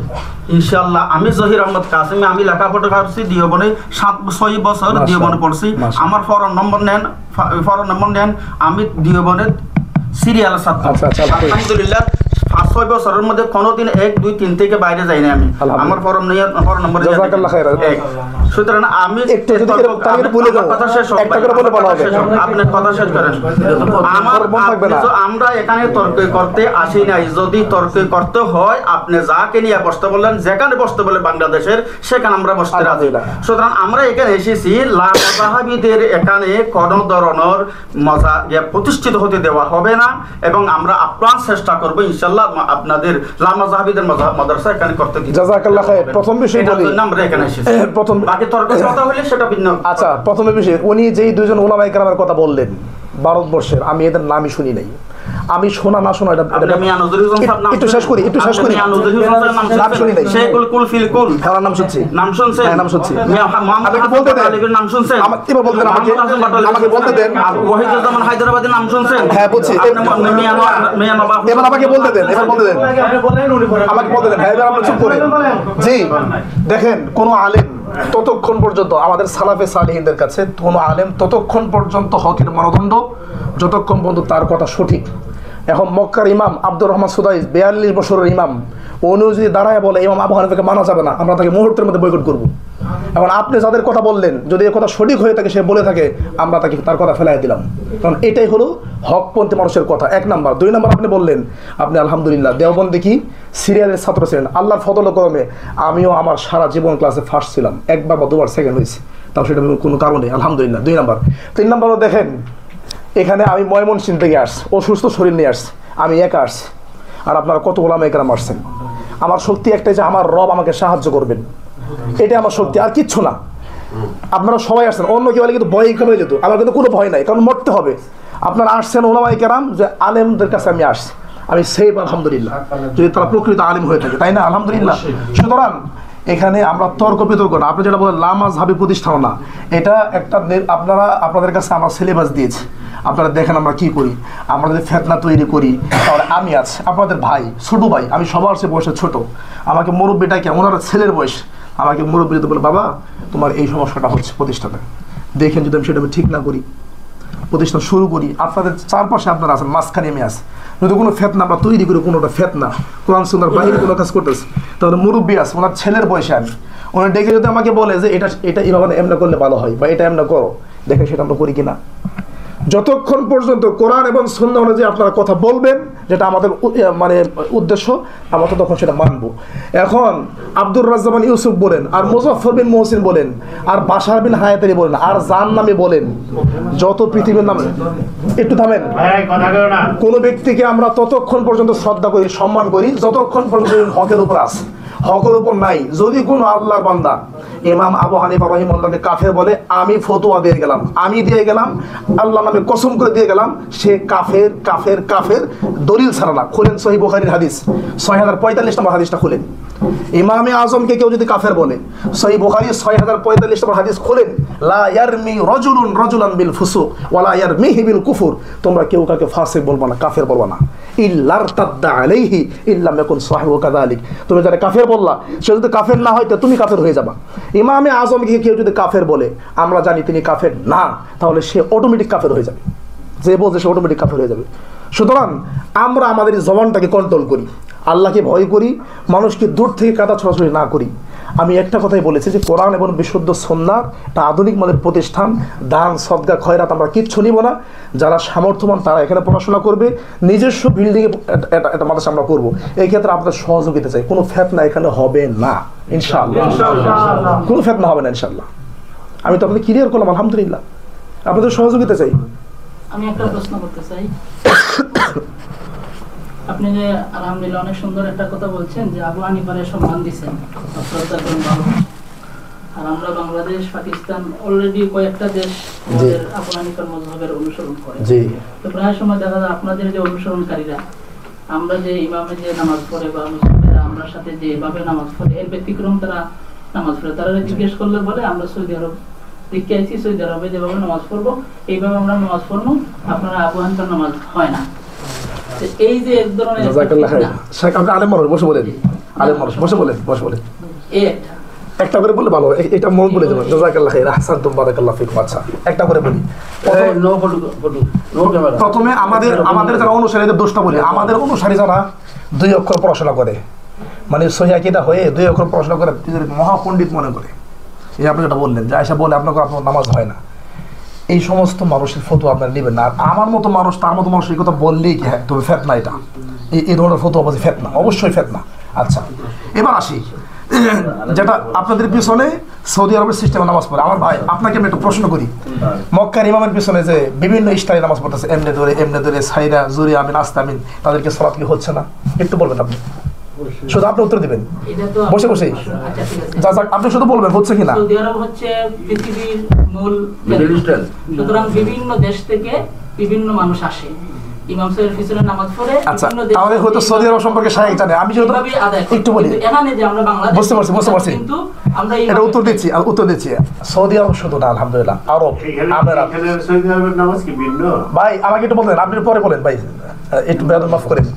ইনশাআল্লাহ আমি জহির আহমদ কাসেমি, আমি লেখাপড়া করছি দিওবনে 7-6 বছর দিওবনে পড়ছি। আমার ফোন নম্বর নেন, আমি দিওবনের সিরিয়াল ছাত্র। আলহামদুলিল্লাহ 5-6 বছরের মধ্যে কোনোদিন 1, 2, 3 থেকে বাইরে যাই না আমি। আমার ফরম নম্বর। সুতরাং আমি আপনার কথা শেষ করেন। আমরা এখানে তর্ক করতে আসি নাই। যদি তর্ক করতে হয় আপনি যাকে নিয়ে বসতে বললেন, যেখানে বসতে বলে বাংলাদেশের, সেখানে আমরা বসতে রাজি। সুতরাং আমরা এখানে এসেছি লামাযাহাবীদের এখানে কোনো ধরনের মজা প্রতিষ্ঠিত হতে দেওয়া হবে না, এবং আমরা আপ্রাণ চেষ্টা করবো ইনশাআল্লাহ আপনাদের লামাযাহাবীদের মাদ্রাসা এখানে করতে দিই। জাযাকাল্লাহ খাইর। প্রথম বিষয় বলি, আমরা এখানে এসেছি। প্রথম বাকি তর্কের কথা হলে সেটা ভিন্ন। আচ্ছা, প্রথমে বিষয়, উনি যেই 2 জন উলামায়ে কেরামের কথা বললেন ভারতবর্ষের, আমি এদের নামই শুনি নাই। আমি শোনা না শোনা এটা একটু শেষ করি। নাম শুনি নাই। হ্যাঁ, নাম শুনছি। হ্যাঁ, নাম শুনছি। আমাকে বলতে দেন, এবার বলতে দেন, আমাকে বলতে দেন। ওয়াহিদুজ্জামান হায়দ্রাবাদের নাম শুনছেন? হ্যাঁ, বলছি। এবার আমাকে বলতে দেন, আমাকে বলতে দেন। হ্যাঁ, এবার আমরা চুপ করে। জি, দেখেন, কোন আলেম ততক্ষণ পর্যন্ত আমাদের সালাফে সালেহিনদের কাছে কোন আলেম ততক্ষণ পর্যন্ত হকের মানদণ্ড যতক্ষণ পর্যন্ত তার কথা সঠিক। এখন মক্কার ইমাম আব্দুর রহমান সুদাইস 42 বছরের ইমাম, উনি যদি দাঁড়ায় বলে ইমাম আবু হানিফাকে মানা যাবে না, আমরা তাকে মুহূর্তের মধ্যে বয়কট করব। এখন আপনি যাদের কথা বললেন, যদি এই কথা সঠিক হয়ে থাকে, সে বলে থাকে, আমরা তাকে তার কথা ফেলাই দিলাম। কারণ এটাই হলো হকপন্থী মানুষের কথা, 1 নাম্বার। 2 নাম্বার, আপনি বললেন আপনি আলহামদুলিল্লাহ দেওবন্দ দেখি সিরিয়ালের ছাত্র ছিলেন। আল্লাহর ফজল করমে আমিও আমার সারা জীবন ক্লাসে ফার্স্ট ছিলাম, 1 বা 2বার সেকেন্ড হয়েছে, তাও সেটা কোনো কারণে আলহামদুলিল্লাহ। 2 নাম্বার। 3 নাম্বারও দেখেন, এখানে আমি ময়মনসিংহ থেকে আসছি, অসুস্থ শরীর নিয়ে আসছি, আমি একা আসছি, আর আপনারা কত ওলামায়ে কেরাম আসছেন। আমার শক্তি একটাই যে আমার রব আমাকে সাহায্য করবেন, এটা আমার শক্তি, আর কিচ্ছু না। আপনারা সবাই আসছেন, অন্য কেউ হলে কিন্তু ভয় কমে যেত, আমার কিন্তু কোনো ভয় নাই, কারণ মরতে হবে। আপনারা আসছেন ওলামায়ে কেরাম, যে আলেমদের কাছে আমি আসছি, আমি সেফ আলহামদুলিল্লাহ, যদি তারা প্রকৃত আলেম হয়ে থাকে, তাই না? আলহামদুলিল্লাহ। সুতরাং এখানে আমরা তর্ক বিতর্ক না, আপনি যেটা বলেন লামাযহাবী প্রতিষ্ঠান না, এটা একটা আপনাদের কাছে আমরা সিলেবাস দিয়েছি, আপনারা দেখেন আমরা কি করি। আমরা যদি ফেতনা তৈরি করি, তাহলে আমি আছি আপনাদের ভাই, ছোট ভাই, আমি সবার চেয়ে বয়সে ছোট, আমাকে মুরব্বিটাকে, ওনার ছেলের বয়স, আমাকে মুরব্বি যদি বলে বাবা তোমার এই সমস্যাটা হচ্ছে প্রতিষ্ঠানে, দেখেন যদি আমি সেটা আমি ঠিক না করি, প্রতিষ্ঠান শুরু করি, আপনাদের চারপাশে আপনারা আছেন, মাঝখানে আমি আছি, যদি কোনো ফেতনা আমরা তৈরি করি, কোনোটা ফেতনা কোরআন সুন্নাহর বাইরে কোনো কাজ করতেছে, তাহলে মুরব্বী আছে, ওনার ছেলের বয়সে আমি, ওনার ডেকে যদি আমাকে বলে যে এটা এইভাবে এমনি করলে ভালো হয় বা এটা এমনি করো, দেখেন সেটা আমরা করি কিনা। যতক্ষণ পর্যন্ত কোরআন এবং সুন্নাহ অনুযায়ী আপনারা কথা বলবেন, যেটা আমাদের মানে উদ্দেশ্য, আমরা তো তখন সেটা মানবো। এখন আব্দুর রাজ্জাক ইউসুফ বলেন, আর মুজাফফর বিন মহসিন বলেন, আর বাশার বিন হায়াতারি বলেন, আর যার নামে বলেন, যত পৃথিবীর নামে, একটু থামেন, কোন ব্যক্তিকে আমরা ততক্ষণ পর্যন্ত শ্রদ্ধা করি, সম্মান করি, যতক্ষণ পর্যন্ত হকের উপর আছে, হকের উপর নাই। যদি কোনো আল্লাহর বান্দা ইমাম আবু হানিফা রাহিমাহুল্লাহকে কাফের বলে, আমি ফতোয়া দিয়ে গেলাম, আমি দিয়ে গেলাম, আল্লাহ নামে কসম করে দিয়ে গেলাম, সে কাফের কাফের কাফের, দলিল ছাড়া না। খুলেন সহিহ বুখারীর হাদিস 6045 নম্বর হাদিসটা খুলেন। ইমামে আজমকে কেউ যদি কাফের বলে, সহিহ বুখারী 6045 নম্বর হাদিস খুলেন, লা ইয়ারমি রাজুলুন রাজুলান বিল ফুসুক ওয়া লা ইয়ারমিহি বিল কুফর, তোমরা কেউ কাকে ফাসিক বলবা না, কাফের বলবা না, ইল্লারতাদ্দা আলাইহি ইল্লাম ইয়াকুন সাহিবু কাযালিক, তুমি যারা কাফের বললা সে যদি কাফের না হয় তো তুমি কাফের হয়ে যাবা। ইমামে আজমকে কেউ যদি কাফের বলে, আমরা জানি তিনি কাফের না, তাহলে সে অটোমেটিক কাফের হয়ে যাবে, যে বলছে সে অটোমেটিক কাফের হয়ে যাবে। সুতরাং আমরা আমাদের জবানটাকে কন্ট্রোল করি, আল্লাহকে ভয় করি, মানুষকে দূর থেকে কাদা ছড়াছড়ি না করি। আমি একটা কথাই বলেছি যে কোরআন এবং বিশুদ্ধ সুন্নাহর একটা আধুনিক মানের প্রতিষ্ঠান, দান সদকা খয়রাত আমরা কিচ্ছু নিব না। যারা সামর্থ্যবান তারা এখানে পড়াশোনা করবে, নিজস্ব বিল্ডিংয়ে একটা মাদ্রাসা আমরা করবো। এই ক্ষেত্রে আপনাদের সহযোগিতা চাই, কোনো ফেতনা এখানে হবে না ইনশাআল্লাহ, কোনো ফেতনা হবে না ইনশাআল্লাহ। আমি তো আপনাদের ক্লিয়ার করলাম, আলহামদুলিল্লাহ, আপনাদের সহযোগিতা চাই। আমি একটা প্রশ্ন করতে চাই, আপনি যে আলহামদুলিল্লাহ অনেক সুন্দর একটা কথা বলছেন যে আবু হানিফারে সম্মান দিচ্ছেন, আর আমরা বাংলাদেশ পাকিস্তান অলরেডি কয়েকটা দেশ আমাদের আবু হানিফার মাযহাবের অনুসরণ করে। তো প্রায় সময় দেখা যায় আপনাদের যে অনুসরণকারীরা, আমরা যে ইমামে যে নামাজ পড়ে বা মুসলিমরা আমরা সাথে যেভাবে নামাজ পড়ে, এর ব্যতিক্রম তারা নামাজ পড়ে। তারা জিজ্ঞেস করলে বলে আমরা সৌদি আরব দেখে আছি, সৌদি আরবে যেভাবে নামাজ পড়বো এইভাবে আমরা নামাজ পড়বো, আপনারা আবু হানিফার নামাজ হয় না। এই যে এক ধরনের বসে বলেন, আলেম মানুষ বসে বলেন, বসে বলেন, একটা করে বলে ভালো, এটা মন বলে দেবেন। জাযাকাল্লাহ খাইর, আহসানতুম, বারাকাল্লাহু ফিকুম। আচ্ছা, একটা করে বলি। প্রথমে আমাদের যারা অনুসারীদের দোষটা বলি, আমাদের অনুসারী যারা 2 অক্ষর পড়াশোনা করে, মানে সহিহ আকীদা হয়ে 2 অক্ষর পড়াশোনা করে মহাপণ্ডিত মনে করে, এই আপনি যেটা বললেন যে আয়েশা বলে আপনার নামাজ হয় না, এই সমস্ত মানুষের ফতোয়া আপনারা নেবেন না। আর আমার মতো মানুষ, তার মতো মানুষ এই কথা বললেই কি হ্যাঁ তবে ফেতনা, এটা এই ধরনের ফতোয়া বলছে ফেতনা, অবশ্যই ফেতনা। আচ্ছা, এবার আসি যেটা আপনাদের পিছনে সৌদি আরবের সিস্টেমে নামাজ পড়ে। আমার ভাই, আপনাকে আমি একটা প্রশ্ন করি, মক্কার ইমামের পিছনে যে বিভিন্ন স্টাইলে নামাজ পড়তেছে, এমনে ধরে সাইরা জুরি আমিন আস্তামিন, তাদেরকে সালাত কি হচ্ছে না? একটু বলবেন আপনি, শুধু আপনি উত্তর দিবেন বসে বসে, আপনি শুধু বলবেন হচ্ছে কিনা। সৌদি আরব হচ্ছে পৃথিবীর মূল, সুতরাং বিভিন্ন দেশ থেকে বিভিন্ন মানুষ আসে ইমাম সাহেবের পিছনে নামাজ পড়ে। আচ্ছা, তাহলে হয়তো সৌদি আরব সম্পর্কে শায়েখ জানে, আমি যেহেতু একটু বলি, এখানে যে আমরা বাংলাদেশ বুঝতে পারছি, কিন্তু আমরা এটা উত্তর দিচ্ছি। সৌদি আরব শুধু না, আলহামদুলিল্লাহ, আরব আমিরাত। সৌদি আরবের নামাজ কি ভিন্ন? ভাই আমাকে একটু বলবেন, আপনি পরে বলেন ভাই, একটু বেয়াদব মাফ করেন,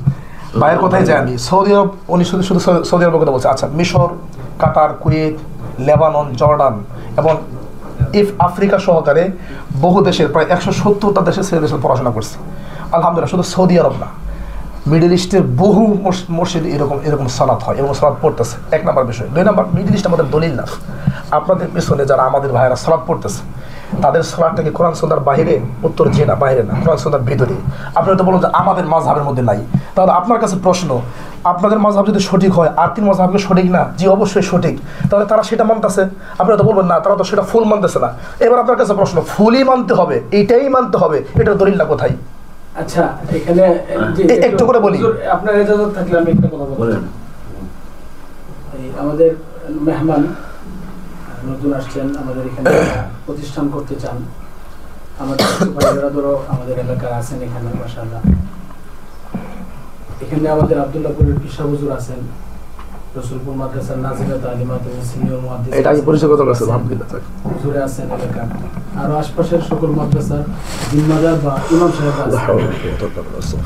ভাইয়ের কথাই যাই আমি। সৌদি আরব, উনি শুধু সৌদি আরবের কথা বলছে। আচ্ছা, মিশর, কাতার, কুয়েত, লেবানন, জর্ডান এবং আফ্রিকা সহকারে বহু দেশের প্রায় 170টা দেশে দেশে পড়াশোনা করছে আলহামদুলিল্লাহ। শুধু সৌদি আরব না, মিডল ইস্টের বহু মসজিদে এরকম সালাত হয় এবং সালাত পড়তেছে। 1 নম্বর বিষয়। 2 নম্বর, মিডল ইস্ট আমাদের দলিল না, আপনাদের পিছনে যারা আমাদের ভাইয়েরা সালাত পড়তেছে তাদের সালাতটাকে কোরআন সুন্নাহর বাইরে, উত্তর যে না, বাইরে না, কোরআন সুন্নাহর ভিতরে। আপনি তো বলুন যে আমাদের মাযহাবের মধ্যে নাই, তাহলে আপনার কাছে প্রশ্ন, আপনাদের মাযহাব যদি সঠিক হয় আর 3 মাযহাবকে সঠিক না? জি অবশ্যই সঠিক, তাহলে তারা সেটা মানতেছে, আপনারা তো বলবেন না তারা তো সেটা ফুল মানতেছে না। এবার আপনার কাছে প্রশ্ন, ফুলই মানতে হবে, এইটাই মানতে হবে, এটার দলিলটা কোথায়? আচ্ছা, এখানে একটু করে বলি, আপনার ইজাজত থাকলে আমি একটা কথা বলবো। আমাদের মেহমান নতুন আসছেন, আমাদের এখানে প্রতিষ্ঠান করতে চান, আমাদের ভাইয়েরা ধরো আমাদের এলাকার আছেন এখানে মাশাআল্লাহ। এখানে আমাদের আব্দুল্লাহপুরের পিসা হুজুর আছেন, রসুলপুর মাদ্রাসার নাজিরা তালিমাত এবং সিনিয়র মুহাদ্দিস, এটা কি পরিচয় কথা বলছেন? আলহামদুলিল্লাহ, হুজুরে আছেন এলাকা, আর আশপাশের সকল মাদ্রাসার জিম্মাদার বা ইমাম সাহেব আছেন।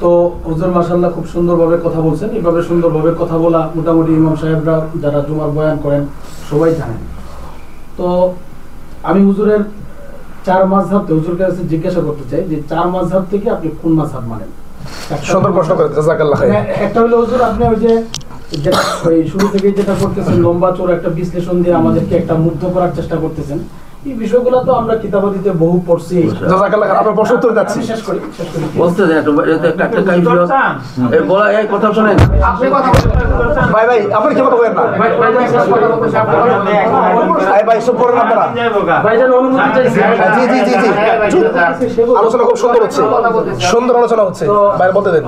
তো হুজুর মাশাআল্লাহ খুব সুন্দরভাবে কথা বলছেন। এইভাবে সুন্দরভাবে কথা বলা মোটামুটি ইমাম সাহেবরা যারা জুমার বয়ান করেন সবাই জানেন। তো আমি হুজুরের 4 মাযহাব হুজুরের কাছে জিজ্ঞাসা করতে চাই যে 4 মাযহাব থেকে আপনি কোন মাযহাব মানেন? সুন্দর প্রশ্ন করে, জাযাকাল্লাহ খাইর। একটা হলো হুজুর আপনি ওই যে যেটা ওই শুরু থেকে যেটা করতেছেন লম্বা চওড়া একটা বিশ্লেষণ দিয়ে আমাদেরকে একটা মুগ্ধ করার চেষ্টা করতেছেন, এই বিষয়গুলো তো আমরা কিতাবাদিতে বহু পড়ছি। জাযাকাল্লাহ খাইর। আপনার প্রশ্ন উত্তর যাচ্ছি। শেষ করি বলতে দেন একটা কাইফিয়ত এই বলা এই কথা শুনেন। আপনি কথা বলেন ভাই ভাই আপনি কি কথা বলেন না? ভাই সব করেন আপনারা। ভাইজান অনুমতি চাইছি। জি জি জি জি আলোচনা খুব সুন্দর হচ্ছে, সুন্দর আলোচনা হচ্ছে। ভাই বলতে দেন।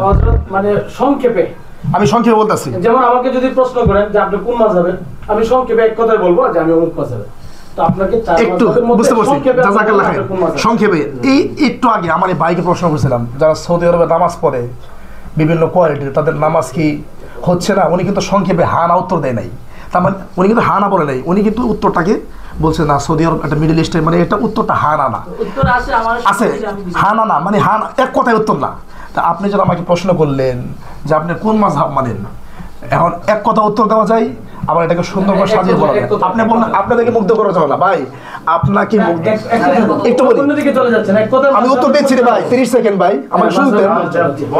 মানে সংক্ষেপে আমি সংক্ষেপে বলতেছি। যেমন আমাকে যদি প্রশ্ন করেন যে আপনি কোন মাযহাবের, আমি সংক্ষেপে এক কথায় বলবো যে আমি অমুক মাযহাবের। তো আপনাকে একটু বুঝতে পারছি, জাযাকাল্লাহ খাইর। সংক্ষেপে এই একটু আগে আমার এই ভাইকে প্রশ্ন করেছিলাম যারা সৌদি আরবে নামাজ পড়ে বিভিন্ন কোয়ালিটির, তাদের নামাজ কি হচ্ছে না, উনি কিন্তু সংক্ষেপে হা না উত্তর দেয় নাই। তার মানে উনি কিন্তু হা না বলে নাই, উনি কিন্তু উত্তরটাকে বলছে না সৌদি আরব একটা মিডল ইস্টের, মানে এটা উত্তরটা হা না না উত্তর আছে আমার আছে, হা না না মানে হা না এক কথায় উত্তর না। তা আপনি যারা আমাকে প্রশ্ন করলেন যে আপনি কোন মাযহাব মানেন, এখন এক কথা উত্তর দেওয়া যায়, আবার এটাকে সুন্দর করে সাজিয়ে বলা যায়। আপনি বললেন আপনাদেরকে মুগ্ধ করা যাবে না ভাই, আপনাকে মুগ্ধ একটু বলি, অন্যদিকে চলে যাচ্ছেন এক কথা। আমি উত্তর দিচ্ছি রে ভাই, 30 সেকেন্ড ভাই আমাকে শুনতে দেন।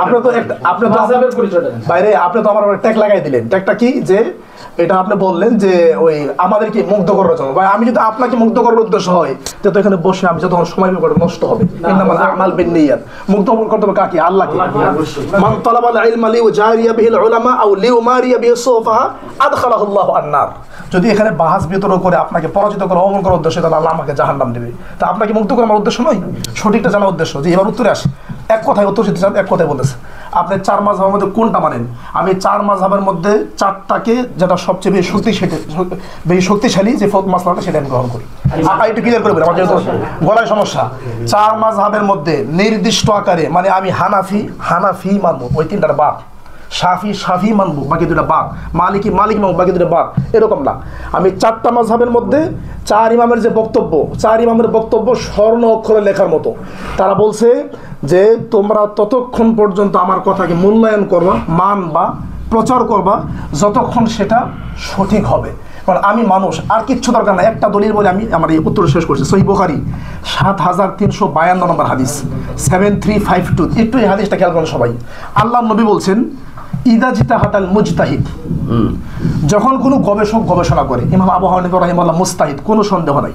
আপনি তো একটা আপনি তো মাযহাবের পরিচয়টা দেন। বাইরে আপনি তো আমার ট্যাগ লাগাই দিলেন। ট্যাগটা কি যে এটা আপনি বললেন যে ওই আমাদেরকে মুগ্ধ করার জন্য। ভাই আমি যদি আপনাকে মুগ্ধ করার উদ্দেশ্য হয় তো এখানে বসে আমি যত সময় করে নষ্ট হবে। ইন্নামাল আমাল বিন্নিয়াত। মুগ্ধ করতে হবে কাকে? আল্লাহকে। মান তালাবাল ইলমা লিউজারিয়া বিহিল উলামা আও লিউমারিয়া বিহি সুফাহা আদখালাহুল্লাহু আন-নার। যদি এখানে বাহাস বিতর্ক করে আপনাকে পরাজিত করা অমল করার উদ্দেশ্য, তাহলে আল্লাহ আমাকে জাহান্নাম দেবে। তা আপনাকে মুগ্ধ করার আমার উদ্দেশ্য নয়, সঠিকটা জানার উদ্দেশ্য। যে এবার উত্তরে আসে, এক কথায় উত্তর দিতে চান, এক কথায় বলতেছে আপনি 4 মাযহাবের মধ্যে কোনটা মানেন? আমি 4 মাযহাবের মধ্যে 4টাকে যেটা সবচেয়ে বেশি শক্তিশালী যে মাসলাটা সেটা আমি গ্রহণ করি। একটু ক্লিয়ার করে বলি, আমার যেহেতু গলায় সমস্যা। 4 মাযহাবের মধ্যে নির্দিষ্ট আকারে মানে আমি হানাফি মানব, ওই 3টার বাদ। শাফি মানবো, বাকি 2টা বাদ। মালিকি মানবো, বাকি 2টা বাদ। এরকম না, আমি 4টা মাযহাবের মধ্যে 4 ইমামের যে বক্তব্য, 4 ইমামের বক্তব্য স্বর্ণ অক্ষরে লেখার মতো। তারা বলছে যে তোমরা ততক্ষণ পর্যন্ত আমার কথাকে মূল্যায়ন করবা, মানবা, প্রচার করবা যতক্ষণ সেটা সঠিক হবে। কারণ আমি মানুষ, আর কিচ্ছু দরকার না। একটা দলিল বলে আমি আমার এই উত্তর শেষ করছি। সহিহ বুখারী 7352 নম্বর হাদিস, 7352। একটু এই হাদিসটা খেয়াল করেন সবাই। আল্লাহর নবী বলছেন ইদা জিতাহাদাল মুজতাহিদ, যখন কোনো গবেষক গবেষণা করে, ইমাম আবু হানিফা রাহিমাহুল্লাহ মুস্তাহিদ, কোনো সন্দেহ নাই।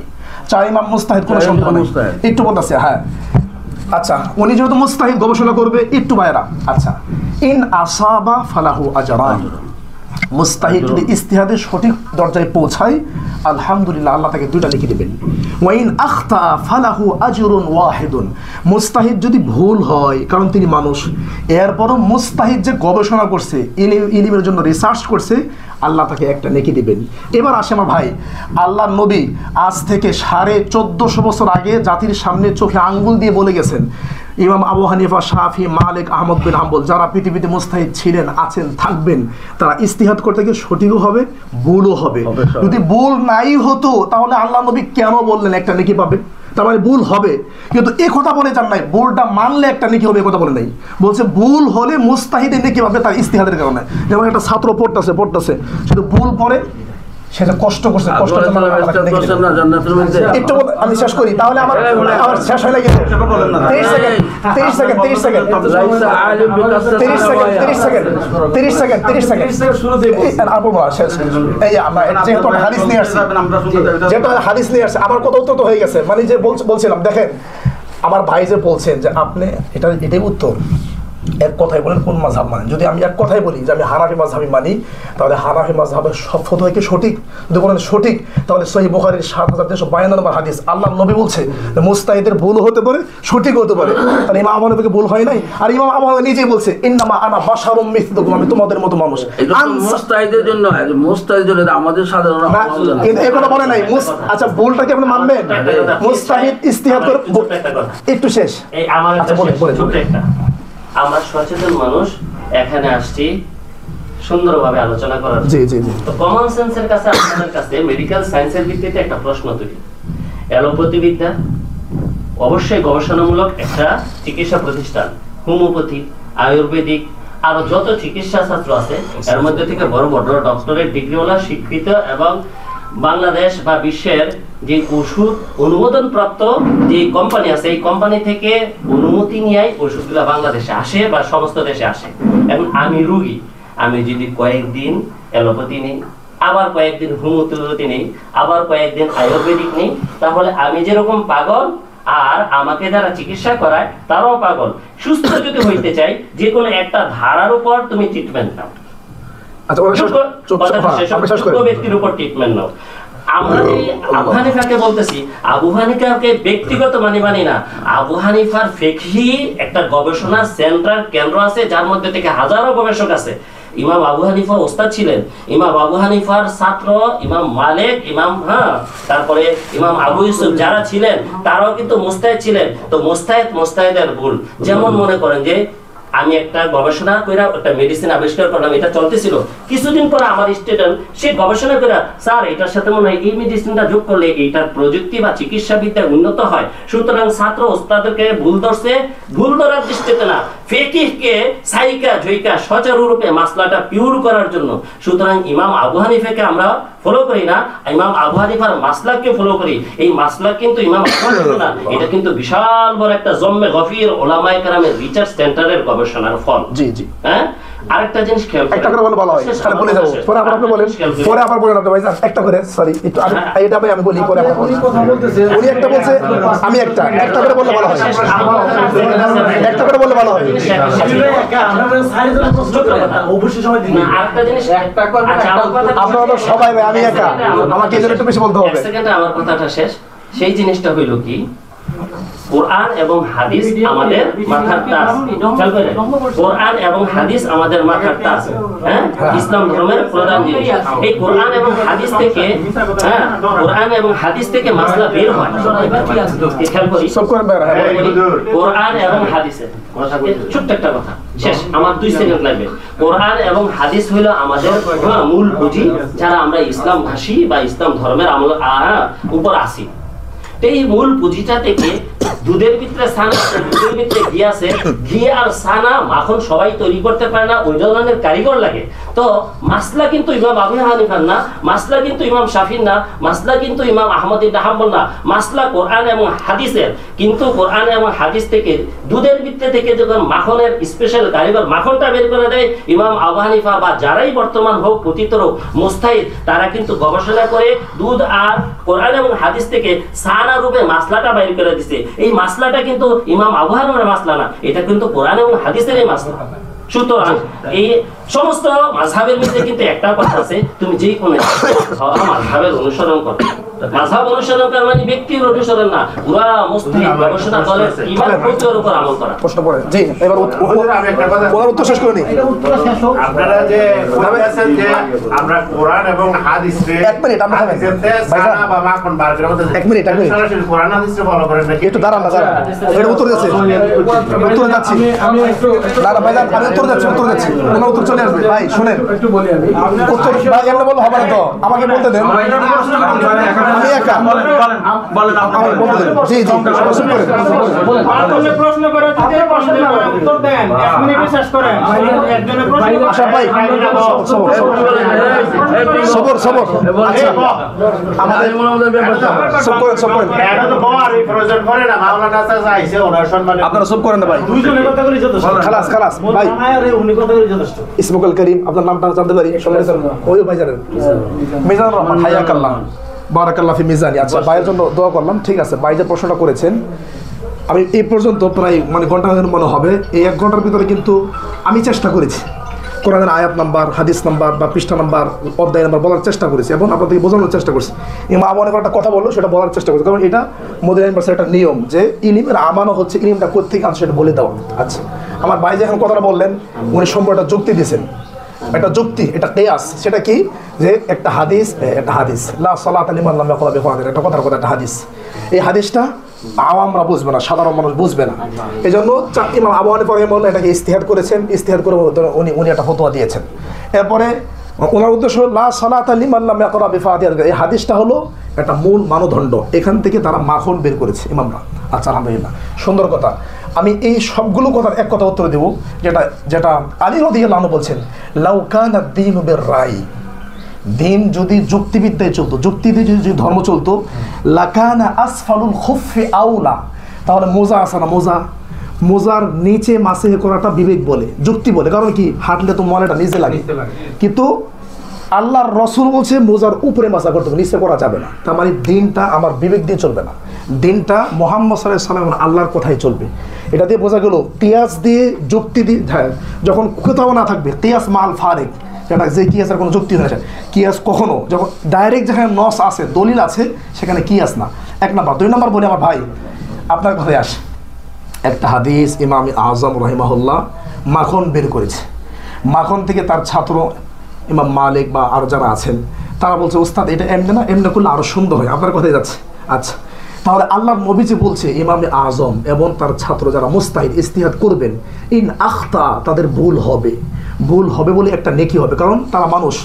4 ইমাম মুস্তাহিদ, কোনো সন্দেহ নাই। একটু বলতেছে হ্যাঁ, আচ্ছা উনি যেহেতু মুস্তাহিদ গবেষণা করবে, একটু ভাইরা আচ্ছা, ইন আসাবা ফালাহু আজরান। মুস্তাহিদ যদি ইজতিহাদের সঠিক দরজায় পৌঁছায়, আলহামদুলিল্লাহ আল্লাহ তাকে 2টা লিখে দেবেন। ওয়াইন আখতা ফালাহু আজরুন ওয়াহিদুন। মুস্তাহিদ যদি ভুল হয়, কারণ তিনি মানুষ, এরপরও মুস্তাহিদ যে গবেষণা করছে, ইলমের জন্য রিসার্চ করছে, আল্লাহ তাকে একটা নেকি দিবেন। এবার আসে আমার ভাই, আল্লাহ নবী আজ থেকে 1450 বছর আগে জাতির সামনে চোখে আঙ্গুল দিয়ে বলে গেছেন, ইমাম আবু হানিফা, শাফি, মালিক, আহমদ বিন হাম্বল যারা পৃথিবীতে মুস্তাহিদ ছিলেন, আছেন, থাকবেন, তারা ইজতিহাদ করতে গিয়ে সঠিকও হবে, ভুলও হবে। যদি ভুল নাই হতো তাহলে আল্লাহ নবী কেন বললেন একটা নেকি পাবে? তার মানে ভুল হবে, কিন্তু এ কথা বলে যান নাই ভুলটা মানলে একটা নেকি হবে, এ কথা বলে নাই। বলছে ভুল হলে মুস্তাহিদে নেকি পাবে তার ইজতিহাদের কারণে। যেমন একটা ছাত্র পড়তেছে শুধু ভুল পড়ে, সেটা কষ্ট করছে, কষ্ট একটু আমি শেষ করি, তাহলে আমার শেষ হয়ে গেছে। 30 সেকেন্ড যেহেতু হাদিস নিয়ে আসছে, আমার কথা উত্তর তো হয়ে গেছে। মানে যে বলছিলাম, দেখেন আমার ভাই যে বলছেন যে আপনি এটাই উত্তর, এক কথাই বলেন কোন মাযহাব মানেন। যদি আমি এক কথাই বলি যে আমি হানাফি মাযহাবই মানি, তাহলে হানাফি মাযহাবের সব ফতোয়া কি সঠিক? যদি বলেন সঠিক, তাহলে সহিহ বুখারীর 7352 নম্বর হাদিস, আল্লাহর নবী বলছে যে মুস্তাহিদের ভুল হতে পারে, সঠিক হতে পারে। তাহলে ইমাম আবু হানিফাকে ভুল হয় নাই? আর ইমাম আবু হানিফা নিজেই বলছে ইন্নামা আনা বাশারুম মিসলুকুম, আমি তোমাদের মতো মানুষ। মুস্তাহিদের জন্য, মুস্তাহিদ জন্য আমাদের সাধারণ এই কথা বলে নাই। আচ্ছা ভুলটা কি আপনি মানবেন? মুস্তাহিদ ইজতিহাদ করে একটু শেষ। এই আমার আচ্ছা বলেন ছোট একটা, আমরা সচেতন মানুষ এখানে আসছি সুন্দরভাবে আলোচনা করার। জি জি জি। তো কমন সেন্সের কাছে আপনাদের কাছে মেডিকেল সায়েন্সের ভিত্তিতে একটা প্রশ্ন তুলি। অ্যালোপ্যাথি বিদ্যা অবশ্যই গবেষণামূলক একটা চিকিৎসা প্রতিষ্ঠান, হোমিওপ্যাথি, আয়ুর্বেদিক, আরো যত চিকিৎসা শাস্ত্র আছে এর মধ্যে থেকে বড় বড় ডক্টরেট ডিগ্রিওয়ালা শিক্ষিত এবং বাংলাদেশ বা বিশ্বের যে ওষুধ অনুমোদন প্রাপ্ত যে কোম্পানি আছে এই কোম্পানি থেকে অনুমতি নিয়ে ওষুধগুলো বাংলাদেশে আসে বা সমস্ত দেশে আসে। এখন আমি রুগী, আমি যদি কয়েকদিন অ্যালোপ্যাথি নেই, আবার কয়েকদিন হোমিওপ্যাথি নেই, আবার কয়েকদিন আয়ুর্বেদিক নেই, তাহলে আমি যেরকম পাগল আর আমাকে যারা চিকিৎসা করায় তারাও পাগল। সুস্থ যদি হইতে চাই যে কোনো একটা ধারার উপর তুমি ট্রিটমেন্ট নাও, ব্যক্তির উপর ট্রিটমেন্ট নাও। আমরা এই আবু হানিফাকে বলতেছি, আবু হানিফাকে ব্যক্তিগত মানি না, আবু হানিফার ফিকহি একটা গবেষণা সেন্টার কেন্দ্র আছে যার মধ্যে থেকে হাজারো গবেষক আছে। ইমাম আবু হানিফা ওস্তাদ ছিলেন, ইমাম আবু হানিফার ছাত্র ইমাম মালিক, তারপরে ইমাম আবু ইউসুফ যারা ছিলেন তারাও কিন্তু মুস্তাহিদ ছিলেন। তো মুস্তাহিদের ভুল, যেমন মনে করেন যে আমি একটা গবেষণা করে একটা মেডিসিন আবিষ্কার করলাম, এটা চলতেছিল, কিছুদিন পরে আমার স্টুডেন্ট সে গবেষণা করে, স্যার এটার সাথে মনে হয় এই মেডিসিনটা যোগ করলে এইটার প্রযুক্তি বা চিকিৎসা বিদ্যা উন্নত হয়। সুতরাং ছাত্র ওস্তাদকে ভুল ধরছে, ভুল ধরার দৃষ্টিতে না, ফিকহকে সাইকা ঝইকা সচারুরূপে মাসলাটা পিওর করার জন্য। সুতরাং ইমাম আবু হানিফাকে আমরা ফলো করি না, ইমাম আবু হানিফার মাসলাককে ফলো করি। এই মাসলাক কিন্তু ইমাম আবু হানিফা না, এটা কিন্তু বিশাল বড় একটা জম্মে গফির ওলামায়ে কেরামের রিসার্চ সেন্টারের গবেষণার ফল। জি জি। হ্যাঁ, আরেকটা জিনিস খেয়াল একটা করে বলে ভালো হয়, তাহলে বলে যাব, পরে আবার আপনি বলেন, পরে আবার বলেন আপনি ভাইজান একটা করে। সরি একটু এটা ভাই আমি বলি, পরে আবার কথা বলতেছে, উনি একটা বলছে, আমি একটা করে বললে ভালো হয়, একটা করে বললে ভালো হয়। অবশ্যই সবাই দিন। আরেকটা জিনিস একটা করবে, আপনারা তো সবাই ভাই, আমি একা, আমাকে এজন্য একটু বেশি বলতে হবে। এক সেকেন্ডে আমার কথাটা শেষ। সেই জিনিসটা হইল কি, কোরআন এবং হাদিস আমাদের মাথার তাজ। খেয়াল করেন, কোরআন এবং হাদিস আমাদের মাথার তাজ। হ্যাঁ, ইসলাম ধর্মের প্রধান জিনিস। এই কোরআন এবং হাদিস থেকে, হ্যাঁ, কোরআন এবং হাদিস থেকে মাসলা বের হয়। খেয়াল করি, সব করেন ভাই, কোরআন এবং হাদিসের ছোট্ট একটা কথা শেষ, আমার 2 সেকেন্ড লাগবে। কোরআন এবং হাদিস হইল আমাদের মূল পুঁজি, যারা আমরা ইসলাম ভাষী বা ইসলাম ধর্মের উপর আসি। এই মূল পুঁজিটা থেকে দুধের ভিতরে ছানা, দুধের ভিতরে ঘি আছে, ঘি আর ছানা মাখন সবাই তৈরি করতে পারে না, ওই ধরনের কারিগর লাগে। তো মাসলা কিন্তু ইমাম আবু হানিফার না, মাসলা কিন্তু ইমাম শাফির না, মাসলা কিন্তু ইমাম আহমদ ইবনে হাম্বল না, মাসলা কোরআন এবং হাদিসের। কিন্তু কোরআন এবং হাদিস থেকে দুধের ভিতরে থেকে যখন মাখনের স্পেশাল কারিগর মাখনটা বের করে দেয়, ইমাম আবু হানিফা বা যারাই বর্তমান হোক পতিত হোক মুস্তাহিদ, তারা কিন্তু গবেষণা করে দুধ আর কোরআন এবং হাদিস থেকে ছানা রূপে মাসলাটা বের করে দিছে। এই মাসলাটা কিন্তু ইমাম আবু হানিফার মাসলা না, এটা কিন্তু কোরআন এবং হাদিসের এই মাসলা। সুতরাং এই সমস্ত মাযহাবের মধ্যে কিন্তু একটা কথা আছে, তুমি যেই কোনো মাযহাবের অনুসরণ করো, মাযহাব অনুসরণ করা মানে ব্যক্তির অনুসরণ না, পুরা মুস্তাহিদ গবেষণা করে ইমান প্রত্যয়ের উপর আমল করা। প্রশ্ন পড়ে জি, এবার আমি একটা কথা, ওনার উত্তর শেষ করে নিই। আপনারা যে বলতেছেন যে আমরা কোরআন এবং হাদিসে, এক মিনিট আমরা থামেন সানা বা মাখন বার করে বলতেছেন, এক মিনিট সরাসরি কোরআন হাদিসে ফলো করেন নাকি? একটু দাঁড়ান না, দাঁড়ান, এটা উত্তর যাচ্ছে, উত্তর যাচ্ছি, আমি একটু দাঁড়া ভাইজান, আমি উত্তর যাচ্ছি, ওনার উত্তর চলে আসবে। ভাই শুনেন, একটু বলি, আমি উত্তর ভাই এমনি বললে হবে না তো, আমাকে বলতে দেন, আমি একা, আমাকে বলতে দেন। জি জি, প্রশ্ন করেন, প্রশ্ন করে উত্তর দেন, 1 মিনিটে শেষ করেন। একজনের প্রশ্ন, আশা ভাই সবর সবর, আচ্ছা আমাদের সব করেন, এটা তো বড় এই প্রয়োজন পড়ে না, মাওলানা চাচা আইছে ওনার সম্মানে আপনারা সব করেন না ভাই, দুইজনের কথা বলি যথেষ্ট। খালাস খালাস ভাই, আরে উনি কথা বলি যথেষ্ট। ইসমুল করিম, আপনার নামটা জানতে পারি? ওই ভাই জানেন, মিজানুর রহমান, হায়াকাল্লাহ, বারাকাল্লাহ ফি মিজানি। আচ্ছা, ভাইয়ের জন্য দোয়া করলাম। ঠিক আছে, ভাই যে প্রশ্নটা করেছেন, আমি এই পর্যন্ত প্রায় ঘন্টা মনে হবে, এই 1 ঘন্টার ভিতরে কিন্তু আমি চেষ্টা করেছি কোরআনের আয়াত নাম্বার, হাদিস নাম্বার বা পৃষ্ঠা নাম্বার, অধ্যায় নাম্বার বলার চেষ্টা করেছি এবং আপনাদেরকে বোঝানোর চেষ্টা করছি। ইমাম আবু হানিফা একটা কথা বললো, সেটা বলার চেষ্টা করছি, কারণ এটা মদিনা ইউনিভার্সিটির একটা নিয়ম যে ইলমের আমানো হচ্ছে ইলমটা কোত্থেকে আনছে সেটা বলে দেওয়া। আচ্ছা, আমার ভাই যে এখন কথাটা বললেন, উনি সম্পূর্ণ একটা যুক্তি দিয়েছেন, একটা যুক্তি, এটা কিয়াস। সেটা কি, যে একটা হাদিস লা সালাতা লিমান লাম ইয়াকরা বিফাতিহা, এটা কথার কথা, একটা হাদিস। এই হাদিসটা আওয়ামরা বুঝবে না, সাধারণ মানুষ বুঝবে না। এই জন্য ইমাম আবু হানিফা রাহিমাহুল্লাহ এটাকে ইজতিহাদ করেছেন, ইজতিহাদ করে উনি একটা ফতোয়া দিয়েছেন। এরপরে ওনার উদ্দেশ্য লা সালাতা লিমান লাম ইয়াকরা বিফাতিহা, এই হাদিসটা হলো একটা মূল মানদণ্ড, এখান থেকে তারা মাখন বের করেছে ইমামরা। আচ্ছা, আলহামদুলিল্লাহ, সুন্দর কথা। আমি এই সবগুলো কথার এক কথা উত্তর দেব, যেটা আলী রাদিয়াল্লাহু আনহু বলছেন, লাউ কানা দ্বীনু বির রাই, দিন যদি যুক্তিবিদ্যায় চলতো, যুক্তি দিয়ে যদি ধর্ম চলতো, লাকানা আসফালুল খুফফি আউলা, তাহলে মোজা আছে না, মোজার নিচে মাসে করাটা বিবেক বলে, যুক্তি বলে। কারণ কি, হাঁটলে তো মনেটা নিচে লাগে। কিন্তু আল্লাহর রসুল বলছে মোজার উপরে মাসা করতে হবে, নিচে করা যাবে না। তার মানে দিনটা আমার বিবেক দিয়ে চলবে না, দিনটা মুহাম্মদ সাল্লাল্লাহু আলাইহি ওয়াসাল্লাম আল্লাহর কথাই চলবে। এটা দিয়ে বোঝা গেল কিয়াস দিয়ে, যুক্তি দিয়ে যখন কোথাও না থাকবে, কিয়াস মাল ফারিক, যেটা যে কিয়াসের কোনো যুক্তি হয় না, কিয়াস কখনো যখন ডাইরেক্ট যেখানে নস আছে, দলিল আছে, সেখানে কিয়াস না। 1 নাম্বার। 2 নাম্বার বলি আমার ভাই, আপনার কথায় আসে একটা হাদিস ইমাম আজম রাহিমাহুল্লাহ মাখন বের করেছে। মাখন থেকে তার ছাত্র ইমাম মালিক বা আরও যারা আছেন তারা বলছে, ওস্তাদ এটা এমনি না, এমনি করলে আরও সুন্দর হয়। আপনার কথাই যাচ্ছে। আচ্ছা, তাহলে আল্লাহর নবী যে বলছে ইমামে আজম এবং তার ছাত্র যারা মুস্তাহিদ ইজতিহাদ করবেন, ইন আখতা, তাদের ভুল হবে বলে একটা নেকি হবে। কারণ তারা মানুষ,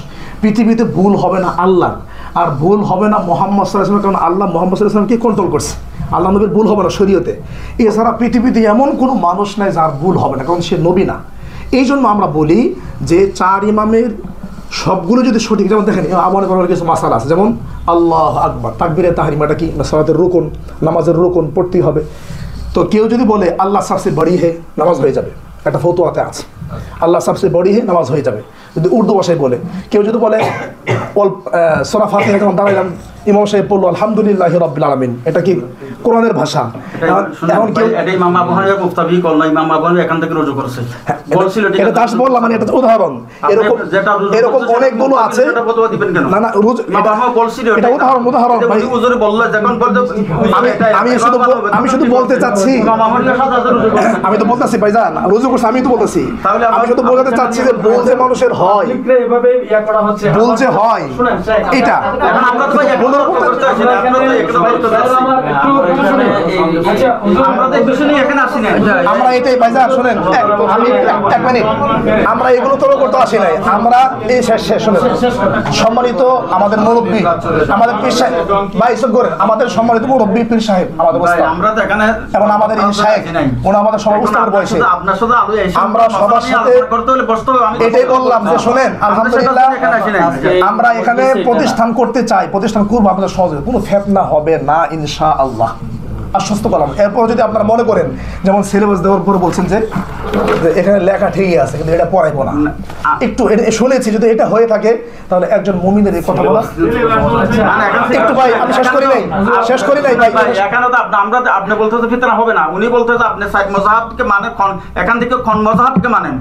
পৃথিবীতে ভুল হবে না আল্লাহ, আর ভুল হবে না মুহাম্মদ সাল্লাল্লাহু আলাইহি ওয়াসাল্লাম, কারণ আল্লাহ মুহাম্মদ সাল্লাল্লাহু আলাইহি ওয়াসাল্লামকে কন্ট্রোল করছে। আল্লাহ নবীর ভুল হবে না শরীয়তে। এছাড়া পৃথিবীতে এমন কোনো মানুষ নাই যার ভুল হবে না, কারণ সে নবী না। এই জন্য আমরা বলি যে 4 ইমামের সবগুলো যদি সঠিক, যেমন দেখেন আমার করার কিছু মাসালা আছে, যেমন আল্লাহু আকবার, তাকবীরে তাহরিমাটা কি সালাতের রুকন, নামাজের রুকন পড়তেই হবে। তো কেউ যদি বলে আল্লাহ সবচেয়ে বড়ি হে, নামাজ হয়ে যাবে, একটা ফতোয়াতে আছে আল্লাহ সবচেয়ে বড়ি হে, নামাজ হয়ে যাবে। যদি উর্দু ভাষায় বলে, কেউ যদি বলে সূরা ফাতিহা যখন দাঁড়াইলাম ইমাম সাহেব পড়লো আলহামদুলিল্লাহি রাব্বিল আলামিন, এটা কি কোরআনের ভাষা? এখন কেউ এটা ইমাম আবু হানিফার মুফতাবি করল, ইমাম আবু হানিফা এখান থেকে রুজু করেছে, বলছিল এটা দাস বললাম, মানে এটা উদাহরণ। এরকম অনেকগুলো আছে। এটা ফতোয়া দিবেন কেন? না রুজু, ইমাম আবু বলছিল এটা উদাহরণ ভাই। হুজুর বলল যখন আমি শুধু বলতে চাচ্ছি, ইমাম আবু হানিফা সাথে রুজু করেছে, আমি তো বলতাছি ভাইজান রুজু করছে, আমি তো বলতাছি, আমি শুধু বলতে চাচ্ছি যে ভুল যে মানুষের হয়, এভাবে ইয়া করা হচ্ছে, ভুল যে হয় এটা এখন আমরা তো করতে আসি না, আমরা তো একটু বলতে আসি, আমরা তো কিছু নিয়ে এখানে আসি না, আমরা এটাই ভাইজান শুনেন, আমি 1 মিনিট, আমরা এগুলো তো করতে আসি নাই, আমরা এই শেষ শুনেন, সম্মানিত আমাদের মুরব্বী, আমাদের পীর সাহেব ভাই, সব করেন, আমাদের সম্মানিত মুরব্বী পীর সাহেব আমাদের উস্তাদ, আমরা তো এখানে এবং আমাদের এই সাহেব ওনা আমাদের সবার উস্তাদের বয়সে, আপনার সাথে আলো এসে আমরা সবার সাথে করতে হলে বসতে হবে। আমি এটাই বললাম যে শুনেন, আলহামদুলিল্লাহ আমরা এখানে প্রতিষ্ঠান করতে চাই, প্রতিষ্ঠান করবো আপনাদের সহজে, কোনো ফিতনা হবে না ইনশাআল্লাহ, আশ্বস্ত করলাম। এরপর যদি আপনারা মনে করেন, যেমন সিলেবাস দেওয়ার পরে বলছেন যে এখানে লেখা ঠিকই আছে কিন্তু এটা পড়াইবো না, একটু এটা শুনেছি, যদি এটা হয়ে থাকে তাহলে একজন মুমিনের এই কথা বলা একটু ভাই, আমি শেষ করি নাই ভাই। এখানে তো আমরা আপনি বলতে তো ফিতনা হবে না, উনি বলতে তো আপনি সাইদ মাযহাবকে মানে এখান থেকে কোন মাযহাবকে মানেন,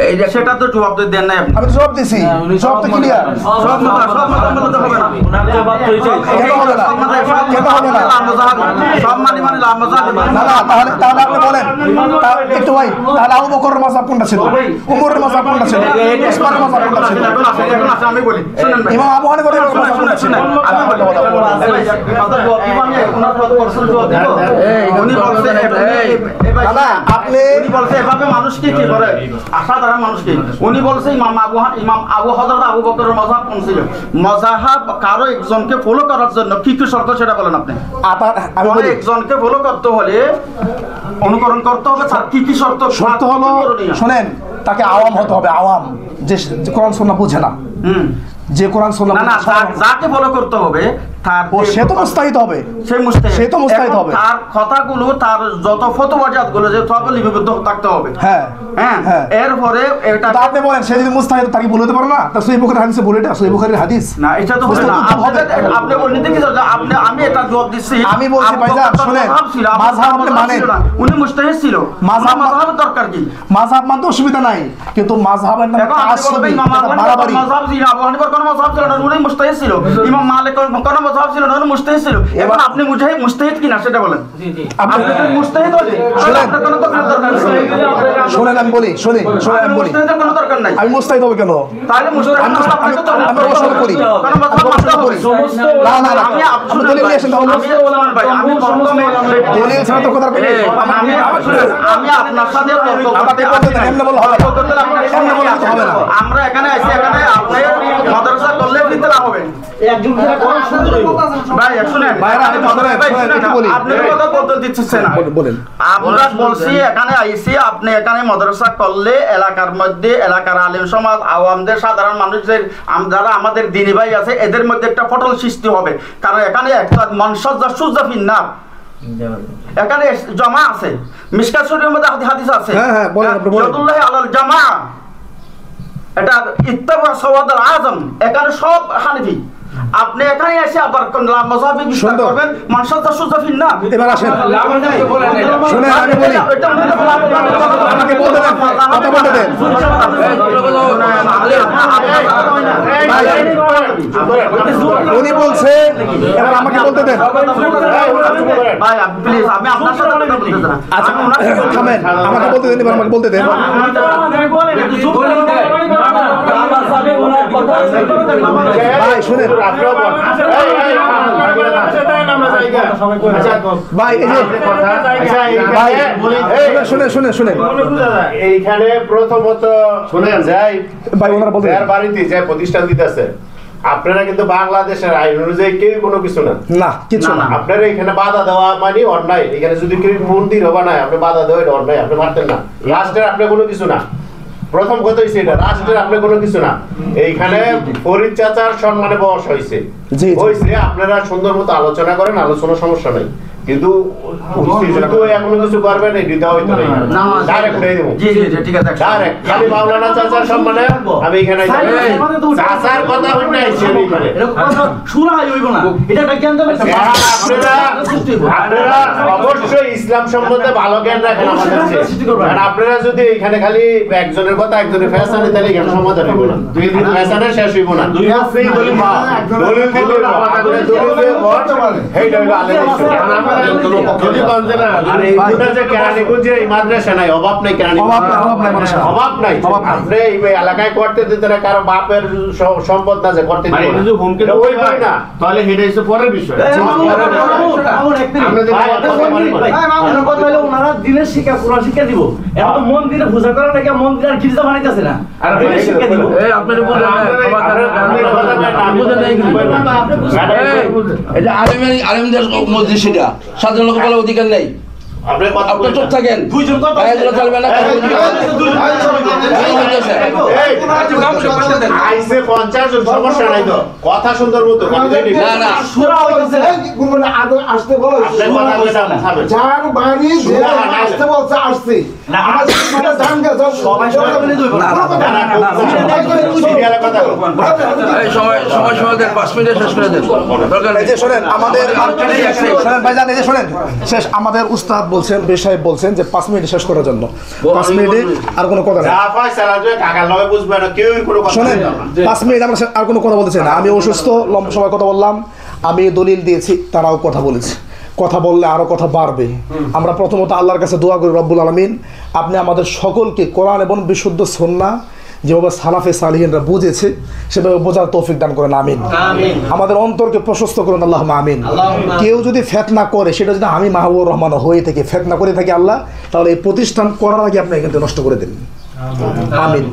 এই যে সেটা তো জবাব দেন নাই আপনি। আমি তো জবাব দিছি, জবাব তো ক্লিয়ার, সব মাযহাব হবে না, কেন হবে না, সব মানে লা মাযহাব না, তাহলে আপনি বলেন একটু ভাই, তাহলে আবু বকরের মাযহাব কোনটা ছিল, উমরের মাযহাব কোনটা ছিল, উসমানের মাযহাব কোনটা ছিল, এখন আসলে আমি বলি, শুনেন ভাই, ইমাম আবু হানিফার মাযহাব কোনটা ছিল, আমি বলি উনি বলছে উনি বলছে এভাবে মানুষকে কি করে, আসাধারণ মানুষকে, উনি বলছে ইমাম আবু হযরত আবু বকরের মাযহাব কোন ছিল, মাযহাব কারো একজনকে ফলো করার জন্য কি কি শর্ত সেটা বলেন আপনি। আমি বলি একজনকে ফলো করতে হলে অনুকরণ করতে হবে, তার কি কি শর্ত হলো শুনেন, তাকে আওয়াম হতে হবে, আওয়াম যে কোরআন সুন্নাহ বুঝে না, যে কোরআন সুন্নাহ না যাকে ফলো করতে হবে তার সে তো মুস্তাহিদ হবে, সে তো মুস্তাহিদ হবে, তার কথাগুলো তার যত ফতোয়াজাতগুলো যে সব লিপিবদ্ধ থাকতে হবে। হ্যাঁ, এরপরে এটা আপনি বলেন সে যদি মুস্তাহিদ তাকে বলতে পারে না, তা সহিহ বুখারীর হাদিসে বলে, এটা সহিহ বুখারীর হাদিস না, এটা তো হবে না। আপনি বলেন কি আপনি, আমি এটা জবাব দিচ্ছি, আমি বলছি ভাইজান শুনেন, মাযহাব আপনি মানেন, উনি মুস্তাহিদ ছিল, মাযহাবের দরকার কি, মাযহাব মানতে অসুবিধা নাই, কিন্তু মাযহাবের নামে তাআসসুবি বাড়াবাড়ি, মাযহাব ছিল আবু হানিফার কোন মাযহাব ছিল না, উনি মুস্তাহিদ ছিল, ইমাম মালিক কোন মাযহাব ছিল না, উনি মুস্তাহিদ ছিল। এখন আপনি মুস্তাহিদ কিনা সেটা বলেন, আপনি যদি মুস্তাহিদ হন আপনার কোনো দরকার নাই, শুনেন আমি বলি, শুনেন আমি বলি, মুস্তাহিদের কোনো দরকার নাই, আমি মুস্তাহিদ হবে কেন, তাহলে মুস্তাহিদ আমি প্রশ্ন করি, কোন মাযহাব মানতে হবে না আমি দলিল নিয়ে আসেন, ভাই আমি প্রথমে দলিল ছাড়া তো কথা বলি, আমি আপনার সাথে তর্ক করতে পারি না, এমনি বললে হবে না, আমরা এখানে আছি, এখানে আপনি মাদ্রাসা করলে ফিতনা হবে, একজন কোন সুন্দর ভাই শুনেন ভাইরা, আমি মাদারে- ভাই, শুনেন, শুনেন, একটু বলি। আপনি তো কথা বলতে দিচ্ছেন না। বলেন। আমরা বলছি এখানে আইসি আপনি এখানে মাদ্রাসা করলে এলাকার মধ্যে এলাকার আলেম সমাজ আওয়ামদের সাধারণ মানুষদের যারা আমাদের দিনী ভাই আছে এদের মধ্যে একটা পটল সৃষ্টি হবে, কারণ এখানে একটা মনসজ্জা সুজাফিন না, এখানে জমা আছে মিশকাত শরীফের মধ্যে হাদিস আছে, হ্যাঁ, বলেন, আপনি বলেন। ইয়াদুল্লাহি আলাল জামা, এটা ইত্তাবা সাওয়াদুল আযম, এখানে সব হানাফি। আপনি এখানে এসে আবার মাযহাবি বিস্তার সুন্দর। করবেন, মনসজ্জা সুজাফিন না। এবার আসেন, শুনেন, আমি বলি। আমাকে বলতে দেন, কথা বলতে দেন। উনি বলছে, এবার আমাকে বলতে দেন। ভাই প্লিজ, আমি আপনার সাথে কথা বলতে চাই। আচ্ছা, থামেন, আমাকে বলতে দেন, এবার আমাকে বলতে দেন। ভাই শুনেন, ভাই এই যে ভাই শুনেন শুনেন শুনেন এইখানে প্রথমত শোনেন যাই ভাই ওনারা বলতে যার বাড়িতে যে প্রতিষ্ঠান দিতেছে আপনারা কিন্তু বাংলাদেশের আইন অনুযায়ী কেউ কোনো কিছু না, না কিছু না। আপনারা এখানে বাধা দেওয়া মানে অন্যায়। এখানে যদি কেউ মন্দির হবে না আপনি বাধা দেওয়া এটা অন্যায়, আপনি মারতেন না। রাষ্ট্রের আপনি কোনো কিছু না, প্রথম কথা হচ্ছে এটা, রাষ্ট্রের আপনি কোনো কিছু না। এইখানে ফরিদ চাচার সম্মানে বয়স হয়েছে জি, জি। হয়েছে, আপনারা সুন্দর মতো আলোচনা করেন, আলোচনা সমস্যা নাই, কিন্তু মুক্তিযুদ্ধ এখনো কিছু করবেন এই দিতে হইতো না, ডাইরেক্ট হয়ে দেবো জি জি জি, ঠিক আছে। ডাইরেক্ট খালি মাওলানা চাচার সম্মানে আমি এখানে চাচার কথা হইতে আইছি আমি এখানে। আপনারা অবশ্যই ইসলাম সম্বন্ধে ভালো জ্ঞান রাখেন আমাদের চেয়ে। কারণ আপনারা যদি এখানে খালি একজনের কথা একজনের ফ্যাশনে তাহলে এখানে সমাধান হইব না, দুই দিন ফ্যাশনে শেষ হইব না। দলিল দিতে হইব, আপনারা দলিল দিয়ে ভোট হেইটা হইলো আলেমের ইসলাম। যদি বলতে না আর এই দুটো যে কেরানীগঞ্জে এই মাদ্রাসা নাই, অভাব নাই কেরানীগঞ্জে, অভাব নাই মানুষের। অভাব নাই। আপনি এই এলাকায় করতে দিতে না, কারো বাপের সম্পদ না যে করতে দিতে না, ওই হয় না। তাহলে এটা হচ্ছে পরের বিষয়। ওনারা দিনের শিক্ষা কোরআন শিক্ষা দিব, এখন মন্দিরে পূজা করা নাকি মন্দির আর গির্জা বানাইতেছে না, আর দিনের শিক্ষা দিব। আলেমদের মসজিদ সেটা সাধারণ লোক বলার অধিকার নেই। আপনি চুপ থাকেন, চলবে না। আইসে 50 জন, সমস্যা নাই তো, কথা সুন্দর মতো না না আসতে বলো যার বাড়ি যে আসতে বলছে আসছে সময় দেন, 5 মিনিটে শেষ করে দেন। এই যে শোনেন, আমাদের শোনেন ভাইজান, এই যে শোনেন, শেষ আমাদের উস্তাদ বলছেন, বেশ সাহেব বলছেন যে 5 মিনিটে শেষ করার জন্য। 5 মিনিটে আর কোনো কথা নেই। যা ফয়সালা যে কাকার লগে বুঝবে না, কেউ কোনো কথা শোনেন, বলবে না। 5 মিনিট আমরা আর কোনো কথা বলতে চাই না। আমি অসুস্থ, লম্বা সময় কথা বললাম, আমি দলিল দিয়েছি, তারাও কথা বলেছে। কথা বললে আরো কথা বাড়বে। আমরা প্রথমত আল্লাহর কাছে দোয়া করি, রব্বুল আলামিন আপনি আমাদের সকলকে কোরআন এবং বিশুদ্ধ সুন্নাহ যেভাবে সালাফে সালিহিনরা বুঝেছে সেভাবে বোঝার তৌফিক দান করেন, আমিন। আমাদের অন্তরকে প্রশস্ত করুন, আল্লাহুম্মা আমিন। কেউ যদি ফিতনা করে, সেটা যদি আমি মাহবুবুর রহমান হয়ে থেকে ফিতনা করে থাকি আল্লাহ, তাহলে এই প্রতিষ্ঠান করার আগে আপনি এখান থেকে নষ্ট করে দেন, আমিন।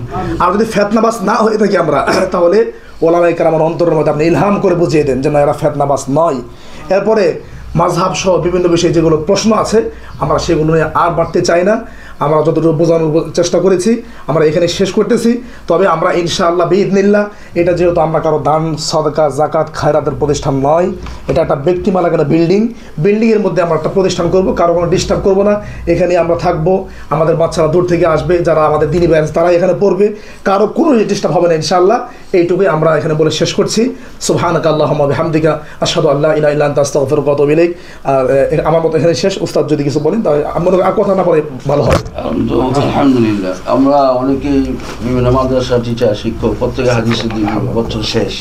আর যদি ফিতনাবাজ না হয়ে থাকি আমরা, তাহলে ওলামায়ে কেরামের অন্তরের মধ্যে আপনি ইলহাম করে বুঝিয়ে দেন যে না, এরা ফিতনাবাজ নয়। এরপরে মাযহাব সহ বিভিন্ন বিষয়ে যেগুলো প্রশ্ন আছে আমরা সেগুলো নিয়ে আর বাড়তে চাই না। আমরা যতটুকু বোঝানোর চেষ্টা করেছি আমরা এখানে শেষ করতেছি। তবে আমরা ইনশাআল্লাহ বিইذনিল্লাহ, এটা যেহেতু আমরা কারো দান সাদকা জাকাত খায়রাতের প্রতিষ্ঠান নয়, এটা একটা ব্যক্তি মালিকানা বিল্ডিংয়ের মধ্যে আমরা একটা প্রতিষ্ঠান করব, কারো কোনো ডিস্টার্ব করব না। এখানে আমরা থাকবো, আমাদের বাচ্চারা দূর থেকে আসবে, যারা আমাদের দিনী ভাই তারা এখানে পড়বে, কারো কোনো ডিস্টার্ব হবে না ইনশাআল্লাহ। এইটুকুই আমরা এখানে বলে শেষ করছি। সুবহানাকা আল্লাহুম্মা বিহামদিকা আশহাদু আল্লা ইলাহা ইল্লা আনতা আস্তাগফিরুকা ওয়া আতুবু ইলাইক। আর আমার মতো এখানে শেষ। উস্তাদ যদি কিছু বলেন তাহলে আমরা আর কথা না বলে ভালো হয়। আলহামদুলিল্লাহ, আমরা অনেকেই বিভিন্ন মাদ্রাসা টিচার শিক্ষক প্রত্যেকে হাদিসের দিন বছর শেষ,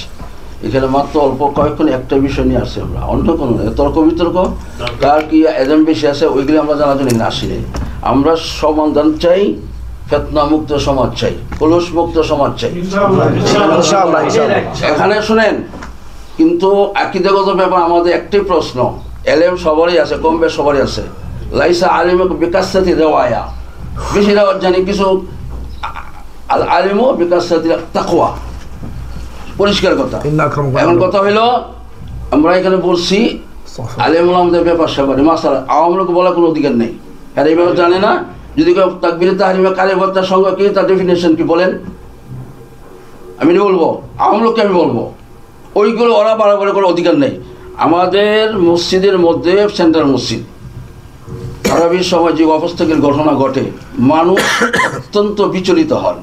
এখানে মাত্র অল্প কয়েকক্ষণ একটা বিষয় নিয়ে আসছি আমরা, অন্য কোনো তর্ক বিতর্ক কার কি এজেন্ট বেশি আছে ওইগুলি আমরা জানার জন্য এখানে আসিনি। আমরা সমাধান চাই, ফিতনা মুক্ত সমাজ চাই, কলুষ মুক্ত সমাজ চাই ইনশাআল্লাহ। এখানে শুনেন, কিন্তু আকীদাগত ব্যাপার আমাদের একটাই প্রশ্ন, এলেম সবারই আছে, কম বেশ সবারই আছে, লাইসা আলিম বিকাশাতি দেওয়ায়া, বেশি রেওয়াজ জানি কিছু, আল আলিমও বিকাশাতি তাকওয়া, পরিষ্কার কথা। এখন কথা হইল আমরা এখানে বলছি আলেমুল আমাদের ব্যাপার স্যাপারে মাসালা আওয়ামী লীগ বলার কোনো অধিকার নেই। হ্যাঁ এইভাবে জানে না, যদি কেউ তাকবীরে তাহরিমে কালেমার সঙ্গে কি তার ডেফিনেশন কি বলেন, আমি বলবো আওয়ামী লীগকে আমি বলবো ওইগুলো ওরা বাড়াবাড়ি করার অধিকার নেই। আমাদের মসজিদের মধ্যে সেন্ট্রাল মসজিদ তারাবির সময় যে অবস্থাকের ঘটনা ঘটে মানুষ অত্যন্ত বিচলিত হন,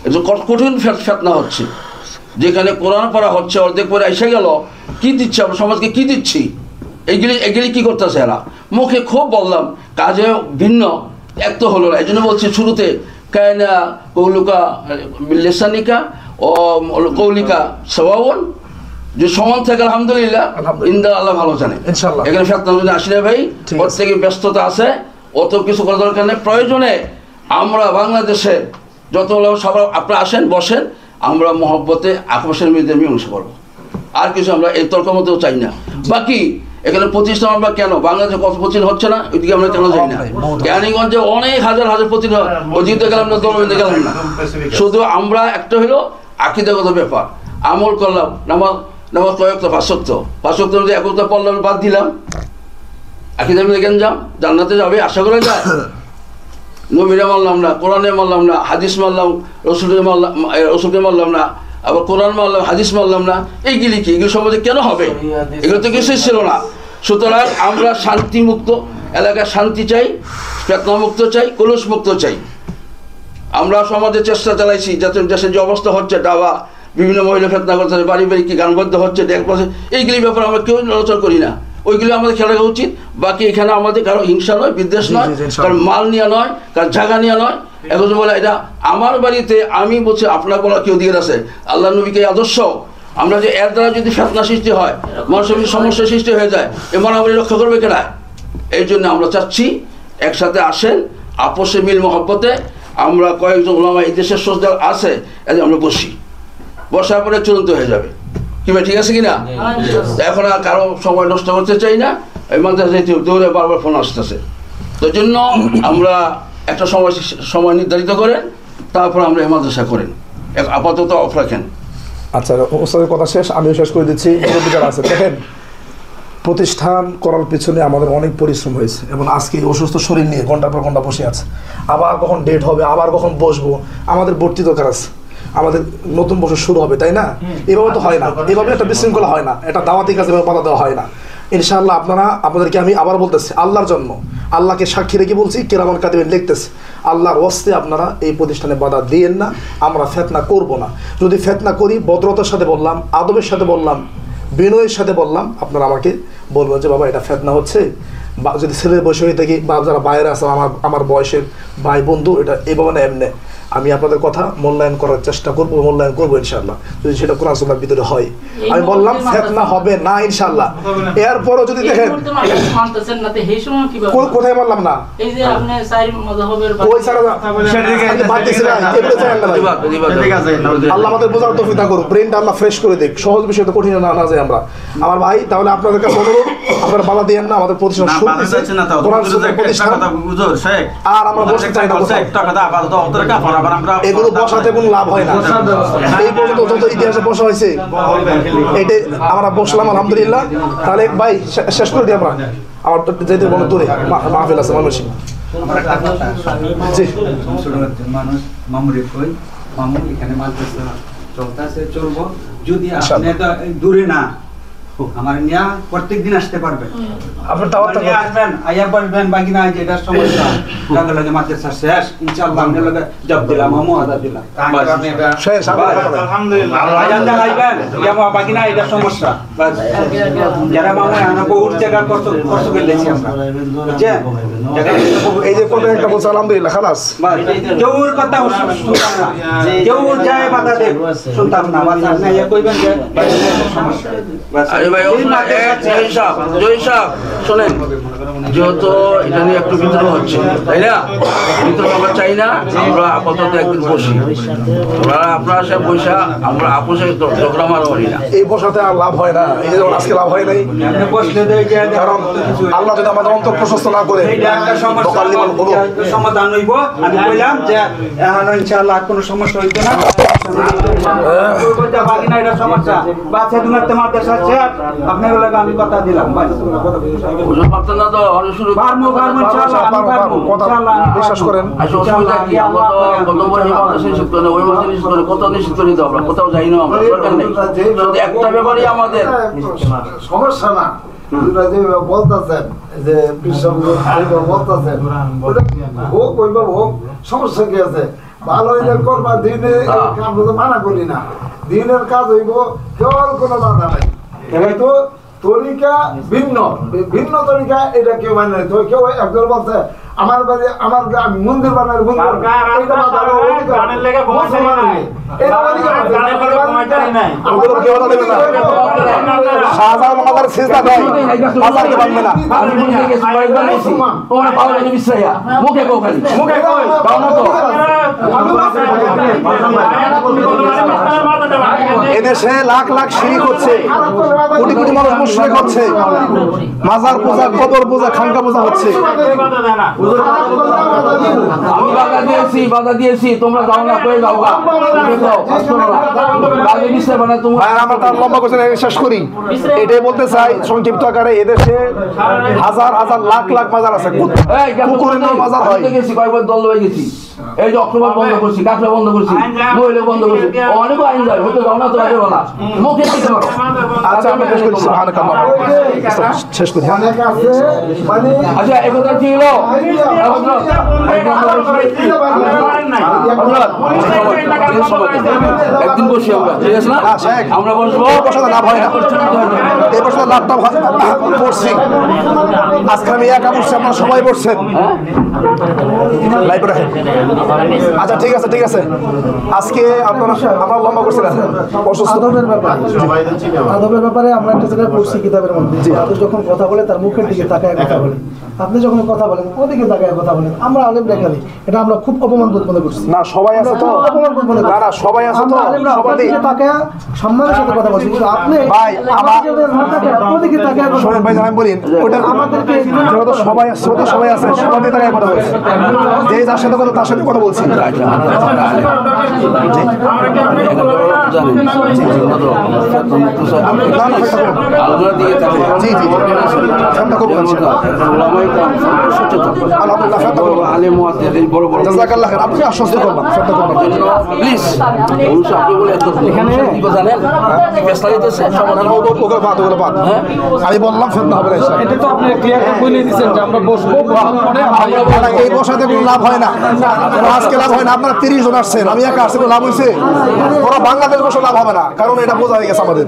এটা কঠিন ফেতনা হচ্ছে, যেখানে কোরআন পড়া হচ্ছে অর্ধেক পরে এসে গেল কি দিচ্ছে আমরা সমাজকে কি দিচ্ছি, এগুলি কি করতেছে এরা। মুখে খুব বললাম কাজে ভিন্ন এক তো হলো না, এই জন্য বলছি শুরুতে কায়না কৌলুকা লেসানিকা ও কৌলিকা সওয়াউন, যে সমান থাকে আলহামদুলিল্লাহ ইন্দা আল্লাহ ভালো জানে ইনশাআল্লাহ। এখানে ফেতনা যদি আসলে ভাই প্রত্যেকে ব্যস্ততা আছে, অত কিছু করার দরকার নেই। প্রয়োজনে আমরা বাংলাদেশে যত সবাই আপনারা আসেন বসেন, আমরা মহব্বতে আকাশের মধ্যে মীমাংসা করবো, আর কিছু আমরা এই তর্ক মধ্যেও চাই না। বাকি এখানে প্রতিষ্ঠান আমরা কেন বাংলাদেশে কত প্রতিষ্ঠান হচ্ছে না ওইদিকে আমরা কেন যাই না, কেরানীগঞ্জে অনেক হাজার হাজার প্রতিষ্ঠান অজিতে গেলাম না দলবেঁধে গেলাম না, শুধু আমরা একটা হলো আকীদাগত ব্যাপার আমল করলাম। নামাজ কয়েকটা 5 ওয়াক্ত মধ্যে 1 ওয়াক্ত পড়লাম বাদ দিলাম, আকীদার মধ্যে কেন যাম, জান্নাতে যাবে আশা করা যায়। নবীরা মানলাম না, কোরআনে মানলাম না, হাদিস মানলাম রসুলকে মানলাম না, আবার কোরআন মানলাম হাদিস মানলাম না, এইগুলি কি এগুলো সমাজে কেন হবে, এগুলো তো কিছুই ছিল না। সুতরাং আমরা শান্তিমুক্ত এলাকায় শান্তি চাই, ফেতনামুক্ত চাই, কলুষমুক্ত চাই। আমরা সমাজে চেষ্টা চালাইছি যাতে দেশের যে অবস্থা হচ্ছে ডাবা বিভিন্ন মহিলা ফেতনা করতে বাড়ি বাড়ি কি গানবদ্ধ হচ্ছে এইগুলি ব্যাপারে আমরা কেউ আলোচনা করি না, ওইগুলো আমাদের খেলা রাখা উচিত। বাকি এখানে আমাদের কারো হিংসা নয়, বিদ্বেষ নয়, কারো মাল নেওয়া নয়, কারো জায়গা নেওয়া নয়। এখন বলে এটা আমার বাড়িতে আমি বলছি আপনার বলার কি অধিকার আছে, আল্লাহ নবীকে আদর্শ আমরা যে এর দ্বারা যদি ফেতনা সৃষ্টি হয় মানুষের সমস্যার সৃষ্টি হয়ে যায় এ মানবী রক্ষা করবে কেনা। এই জন্য আমরা চাচ্ছি একসাথে আসেন আপোষে মিল মহব্বতে, আমরা কয়েকজন ওলামা এই দেশের সোজা আছে এদের আমরা বসি, বসার পরে চূড়ান্ত হয়ে যাবে কি ভাই, ঠিক আছে কিনা। এখন আর কারো সময় নষ্ট করতে চাই না, এই মাদ্রাসা দৌড়ে বারবার ফোন আসতেছে, তো জন্য আমরা একটা সময় নির্ধারিত করেন তারপর আমরা এই মাদ্রাসা করেন, আপাতত অফ রাখেন। আচ্ছা ওস্তাদের কথা শেষ, আমিও শেষ করে দিচ্ছি। যারা আছে দেখেন প্রতিষ্ঠান করার পিছনে আমাদের অনেক পরিশ্রম হয়েছে এবং আজকে অসুস্থ শরীর নিয়ে ঘন্টার পর ঘন্টা বসে আছে, আবার কখন ডেট হবে, আবার কখন বসবো, আমাদের ভর্তি দরকার আছে, আমাদের নতুন বছর শুরু হবে তাই না, এভাবে তো হয় না, এভাবে একটা বিশৃঙ্খলা হয় না, এটা দাওয়াতি কাজে বাধা দেওয়া হয় না। ইনশাআল্লাহ আপনাদেরকে আমি আবার বলতেছি আল্লাহর জন্য, আল্লাহকে সাক্ষী রেখে বলছি, কিরামান কাতিবিন লিখতেছে আল্লাহর ওয়াস্তে আপনারা এই প্রতিষ্ঠানে বাধা দিয়েন না, আমরা ফেতনা করব না। যদি ফেতনা করি ভদ্রতার সাথে বললাম, আদবের সাথে বললাম, বিনয়ের সাথে বললাম, আপনারা আমাকে বলবেন যে বাবা এটা ফেতনা হচ্ছে, বা যদি ছেলের বয়স হয়ে থাকি বা যারা বাইরে আছে আমার বয়সের ভাই বন্ধু এটা এইভাবে না এমনি, আমি আপনাদের কথা মূল্যায়ন করার চেষ্টা করবো, মূল্যায়ন করবো ইনশাআল্লাহ, যদি সেটা কোরআন সুন্নাহর ভিতরে হয়। আমি বললাম ফিতনা হবে না ইনশাআল্লাহ। এরপরও যদি দেখেন কোথায় বললাম না এই যে আপনি সাইর মাযহাবের ওই সারা আল্লাহ আমাদের বোঝার তৌফিক দান করুন, ব্রেনটা আল্লাহ ফ্রেশ করে দেখ, সহজ বিষয় তো কঠিন না যায় আমরা। আমার ভাই তাহলে আপনাদের কাছে অনুরোধ আপনারা বাধা দিয়েন না, আমাদের প্রতিষ্ঠান শুরু দিয়েছে কোরআন সুন্নাহর প্রতিষ্ঠান, আর আমরা বসতে চাই না এগুলো বসাতে কোনো লাভ হয় না। এই পর্যন্ত যত ইতিহাসে বসা হয়েছে এটা আমরা বসলাম আলহামদুলিল্লাহ। তাহলে ভাই শেষ করে দিই আমরা, আমার যেতে বলো দূরে মাহফিল আছে মানুষ মানুষ মামুরি কই মামু এখানে মাদ্রাসা চলতেছে চলবো, যদি আপনি দূরে না আমার নিয়া প্রত্যেকদিন আসতে পারবেন, আপনার দাওয়াতটা আসবেন আইয়া বলবেন বাকি না যে এটা সমস্যা লাগে লাগে মাদ্রাসা শেষ ইনশাআল্লাহ আমরা লাগে জব দিলাম মামু আদা দিলাম শেষ আলহামদুলিল্লাহ আজান দেখাইবেন যে মামু বাকি না এটা সমস্যা বাস যারা মামু আনা বহুত জায়গা কষ্ট করে লেছি আমরা বুঝছেন, এই যে কথা একটা বলছ আলহামদুলিল্লাহ খালাস জোর কথা শুনতাম না, জোর যায় বাধা দেব শুনতাম না, বাধা না ইয়া কইবেন যে সমস্যা বাস। শোনেন যেহেতু এটা নিয়ে একটু বিদ্রোহ হচ্ছে তাই না, বিদ্রোহ আমরা চাই না, আমরা আপাতত একদিন বসি, আপনারা সব পয়সা আমরা আপোষে ঝগড়া মারামারি না, এই বসাতে আর লাভ হয় না, এই যে আজকে লাভ হয় নাই, কারণ আল্লাহ যদি আমাদের অন্তর প্রশস্ত না করে সমাধান হইব। আমি বললাম যে ইনশাআল্লাহ কোনো সমস্যা হইতো না। বাকি না এটা সমস্যা বাচ্চা তোমার তোমার দেশ আছে আপনার লাগে আমি কথা দিলাম ভাই বুঝতে পারতেন না তো অনেক শুরু পারমু ইনশাআল্লাহ আমি পারমু কথা বিশ্বাস করেন। অসুবিধা কি আমরা তো কত বড় হিমালয় নিষিদ্ধ করে ওই মাঝে নিষিদ্ধ করে কত নিষিদ্ধ করে দিও আমরা কোথাও যাই না আমরা দরকার নেই শুধু একটা ব্যাপারই আমাদের সমস্যা না আপনারা যে বলতেছেন যে বিশ্ব বলতেছেন হোক ওইভাবে হোক সমস্যা কি আছে ভালো হইলে করবা দিনে আমরা তো মানা করি না দিনের কাজ হইব কেবল কোনো বাধা নাই কিন্তু তরিকা ভিন্ন ভিন্ন তরিকা এটা কেউ মানে নাই তো কেউ একজন বলছে আমার বাড়ি আমার মন্দির বানার এদেশে লাখ লাখ শিরিক হচ্ছে, কোটি কোটি মানুষ মুশরিক হচ্ছে, মাজার পূজা, কবর পূজা, খানকা পূজা হচ্ছে। আমি বাধা দিয়েছি তোমরা যাও না করে যাও আমার তার লম্বা করছেন শেষ করি। এটাই বলতে চাই সংক্ষিপ্ত আকারে এদেশে হাজার হাজার লাখ লাখ মাজার আছে, মাজার হয়। কয়েকবার দল হয়ে গেছি, এই যে অক্টোবর বন্ধ করছি, কাঁচরা বন্ধ করছি, মহিলা বন্ধ করছি, অনেক আইন যায় হয়তো যাও না তো আগে বলা মুখে দিতে পারো। আচ্ছা আমরা শেষ করছি, শেষ করি। আচ্ছা একথা ছিল একদিন বসি আমরা, ঠিক আছে না? আমরা বসবো, লাভ হয় না, এই বছর লাভটা পড়ছি। আজকে আমি একা বসছি, আপনারা সবাই বসছেন। আচ্ছা ঠিক আছে ঠিক আছে, আজকে আপনারা আমরা লম্বা করছি না। আদবের ব্যাপারে আমরা একটা জায়গায় পড়ছি কিতাবের মধ্যে, আদব যখন কথা বলে তার মুখের দিকে তাকায় কথা বলে। আপনি যখন কথা বলেন ওদিকে তাকায় কথা বলেন, আমরা আলেম দেখালি এটা আমরা খুব অপমান বোধ মনে করছি। না সবাই আছে তো, অপমান বোধ মনে না সবাই আছে তো, সবার দিকে তাকায় সম্মানের সাথে কথা বলছি। কিন্তু আপনি ভাই ওদিকে তাকায় শোনেন ভাই, আমি বলি ওটা আমাদেরকে যেহেতু সবাই আছে, সবাই আছে, সবার দিকে তাকায় কথা বলছি। যে যার সাথে কথা তার সাথে কথা বলছি। জি জি আপনি আশ্বস্ত করলাম আমি বললাম ফেতনা হবে না। এটা তো আপনি ক্লিয়ার বলে দিয়েছেন যে আমরা বসবো, এই বসাতে কোনো লাভ হয় না, আজকে লাভ হয় না। আপনারা 30 জন আসছেন, আমি একা আসছি, লাভ হয়েছে? ওরা বাংলাদেশ বসে লাভ হবে না, কারণ এটা বোঝা হয়ে গেছে আমাদের।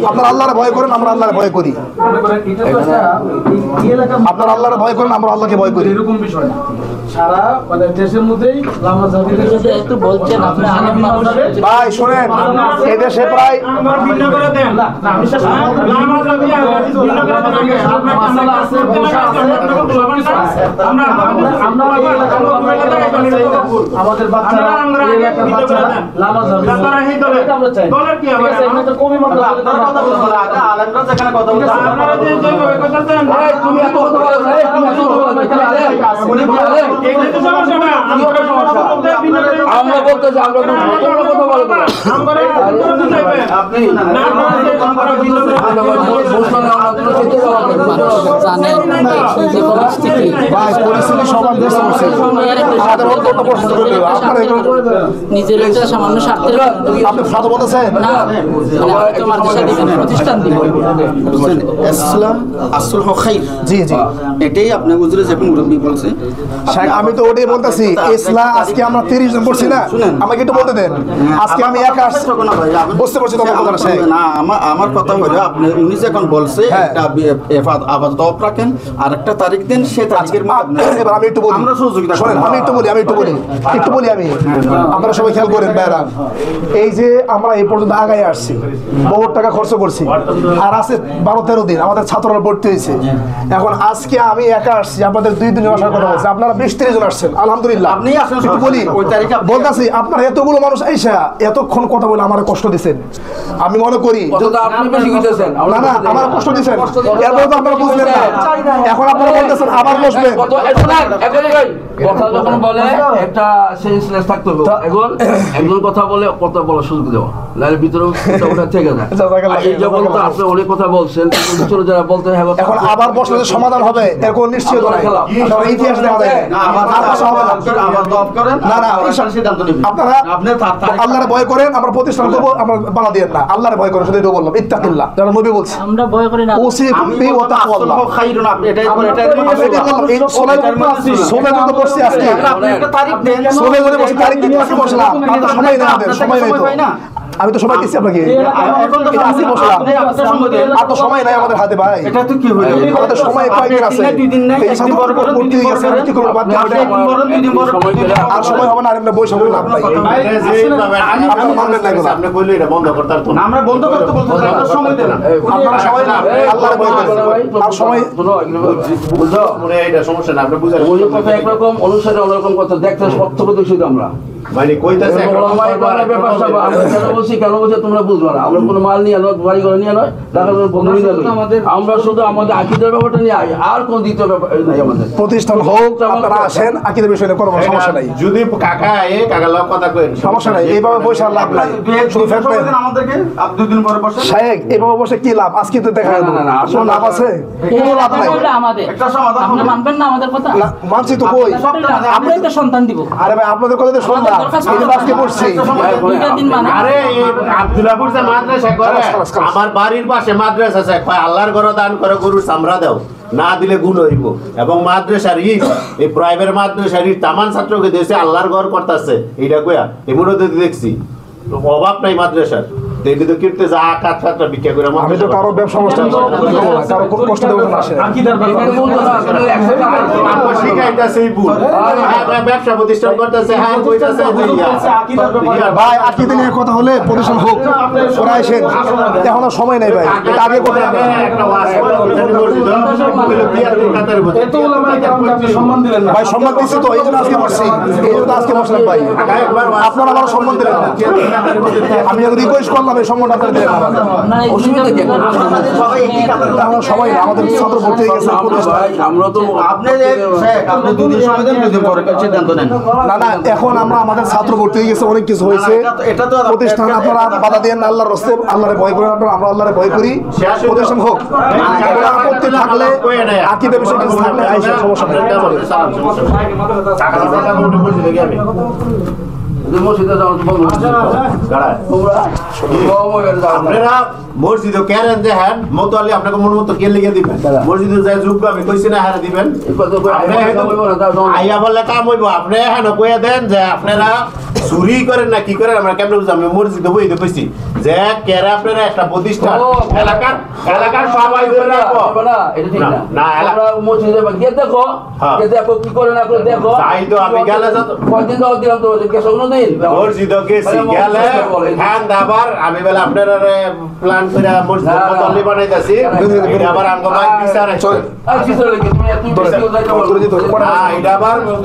আপনারা আল্লাহরে ভয় করেন, আমরা আল্লাহরে ভয় করি। আপনারা আল্লাহরে ভয় করেন, আমরা আল্লাহকে ভয় করি। এরকম বিষয় না, সারা মানে দেশের মধ্যেই একটু বলছেন আপনি আলেম মানুষ। ভাই শুনেন, এই দেশে প্রায় আমাদের বাচ্চারা নামাজ হবে আমরা চাই। কবি মন্ত্র যেখানে কথা বলছে আমরা বলতেছি আমরা কথা বলবো আপনি নিজের একটা সামান্য স্বার্থের আপনি ফাদা বলতেছেন প্রতিষ্ঠান দিব ইসলাম আসল খাইর। জি জি এটাই আপনি হুজুরে যখন মুরব্বি বলছে, আমি তো ওটাই বলতেছি। ইসলাম আজকে আমরা 30 জন পড়ছি না, আমাকে একটু বলতে দেন। আজকে আমি একা আসছি, বুঝতে পারছি তো না। আমার কথা হলো আপনি উনি যখন বলছে একটা আপাতত অফ রাখেন আর একটা তারিখ দেন, সে তারিখের এবার আমি একটু বলি, আমরা সহযোগিতা শোনেন, আমি একটু বলি আমি আপনারা সবাই খেয়াল করেন ভাইরা। এই যে আমরা এই পর্যন্ত আগায় আসছি, বহু টাকা খরচ করছি, আর আছে 12-13 দিন আমাদের ছাত্ররা ভর্তি হয়েছে। এখন আজকে আমি একা আসছি, আপনাদের 2 দিনের আসার কথা বলছে, আপনারা 20-30 জন আসছেন, আলহামদুলিল্লাহ। আপনি আসেন, একটু বলি ওই তারিখে বলতেছি, আপনারা এতগুলো মানুষ আইসা এতক্ষণ কথা বলে আমার কষ্ট দিচ্ছেন, আমি মনে করি আপনি বেশি কইতেছেন। না না আমার কষ্ট দিচ্ছেন, এরপরে তো আপনারা বুঝলেন না, এখন আপনারা বলতেছেন আবার বসবেন। কথা যখন বলে একটা সেন্সলেস থাকতে হবে, এখন একজন কথা বলে কথা বলার সুযোগ দেওয়া, নাহলে ভিতরে ওটা থেকে যায়। এই যখন তো আপনি অনেক কথা বলছেন, ভিতরে যারা বলতে হবে এখন আবার বসলে যে সমাধান হবে এরকম নিশ্চিত নাই, ইতিহাস দেওয়া যায় না। না না আপনারা আল্লাহর ভয় করেন, আমরা প্রতিষ্ঠান করবো, আমরা বাধা দিয়েন না, আল্লাহর ভয় করেন, শুধু এটা বললাম ইত্তাকিল্লাহ, যারা নবী বলছে আমরা ভয় করি না। ওসিকুম বি ওয়া তাকওয়াল্লাহ। আমরা এটাই বললাম, এই সোলাই তো বসছি আজকে, সোলাই করে বসে তারিখ দিন আজকে বসলাম, আমরা সময় নেই, আমাদের সময় নেই তো, আমি তো সময় দিচ্ছি আপনাকে, আজকে বসলাম, আর তো সময় নাই আমাদের হাতে ভাই, এটা তো কি হলো, আমাদের সময় কয়েকদিন আছে, আর সময় হবে না, আর আমরা বসে লাভ নাই, আপনারা মানবেন না এগুলো, আপনি বললে এটা বন্ধ করতে পারতো না, আমরা বন্ধ করতে বলতে সময় দেন, আপনারা সবাই আল্লাহর ভয় করেন, আর সময় বুঝো মনে এটা সমস্যা না, আপনি বুঝার ওই কথা একরকম অনুসারে অন্যরকম কথা দেখতে সত্যকে দেখছি আমরা, মানে কইতাছে কেন বলছে তোমরা বুঝবো না, আমরা কোনো মাল নিয়ে নয়, বাড়ি ঘরে নিয়ে নয়, আমরা শুধু আমাদের আকিদের ব্যাপারটা নিয়ে আই, আর কোন দ্বিতীয় ব্যাপার নাই আমাদের। প্রতিষ্ঠান হোক, আপনারা আসেন, আকিদের বিষয়ে কোনো সমস্যা নাই, যদি কাকা কাকার লোক কথা কইন সমস্যা নাই, এইভাবে বসে লাভ নাই, শুধু আমাদেরকে দুদিন পরে বসে শায়েক এইভাবে বসে কি লাভ, আজকে তো দেখা যাবে না, আসলে লাভ আছে, কোনো লাভ নাই, আমাদের একটা সমাধান আপনি মানবেন না আমাদের কথা, মানছি তো কই, আমরাই তো সন্তান দিব। আরে ভাই আপনাদের কথা তো শুনলাম, এই আজকে পড়ছি, আরে আব্দুল্লাহপুর যে মাদ্রাসা করে, আমার বাড়ির পাশে মাদ্রাসা আছে, কয় আল্লাহর ঘর দান করে গরুর চামড়া দাও, না দিলে গুণ হইব, এবং মাদ্রাসার এই প্রাইভেট মাদ্রাসার তামান ছাত্রকে দিয়েছে আল্লাহর ঘর করতেছে, এইটা কয়া এমন দেখছি অভাব নাই মাদ্রাসার, দেখি তো কিনতে যা কাজ কাজটা বিক্রি করে। আমি তো কারো ব্যবসা অনুষ্ঠান কারো কোনো কষ্ট দেবো না, আসে ব্যবসা প্রতিষ্ঠান করতেছে, হ্যাঁ কইতাছে ভাই আকিদে নিয়ে কথা হলে প্রতিষ্ঠান হোক, ওরা আসেন, এখনো সময় নেই ভাই, এটা আগে কথা ভাই, সম্মান দিচ্ছি তো, এই জন্য আজকে বসছি, এই জন্য আজকে বসলাম ভাই, আপনারা আমার সম্মান দিলেন না, আমি রিকোয়েস্ট করলাম এই সম্মানটা আপনারা দিলেন না, অসুবিধা কি, সবাই আমাদের ছাত্র ভর্তি হয়ে গেছে, আমরা তো আপনি দুদিন সময় দেন, দুদিন পরে সিদ্ধান্ত নেন। না না এখন আমরা আমাদের ছাত্র ভর্তি হয়ে গেছে, অনেক কিছু হয়েছে, এটা তো প্রতিষ্ঠান আপনারা বাধা দেন না, আল্লাহর রাস্তায় আল্লাহরে ভয় করেন, আপনারা আমরা আল্লাহরে ভয় করি, প্রতিষ্ঠান হোক, আপত্তি থাকলে আকিদা বিষয়ে কিছু থাকলে আইসা সমস্যা নেই। মসজিদে যাওয়ার আপনারা মসজিদে কেন দেখেন মতো আপনাকে মন মতো কে লিখে দিবেন, মসজিদে যাই যোগ্য আমি কইছি না হারে দিবেন, আইয়া বললে কাম হইব, আপনি হ্যাঁ কইয়া দেন যে আপনারা চুরি করেন না কি করেন, আমরা কেমন বুঝলাম, আমি মসজিদে বই কইছি যে কেরা আপনারা একটা প্রতিষ্ঠান এলাকার সবাই না মসজিদে গিয়ে দেখো, দেখো কি করে না করে দেখো, তাই তো আমি গেলে কয়দিন দাও দিলাম তো দিন মসজিদে গেছি গেলে হ্যাঁ আবার আমি বলে আপনারা প্ল্যান করে মসজিদ মতলি বানাইতাছি, এটা আবার আঙ্গ ভাই বিচারে এটা আবার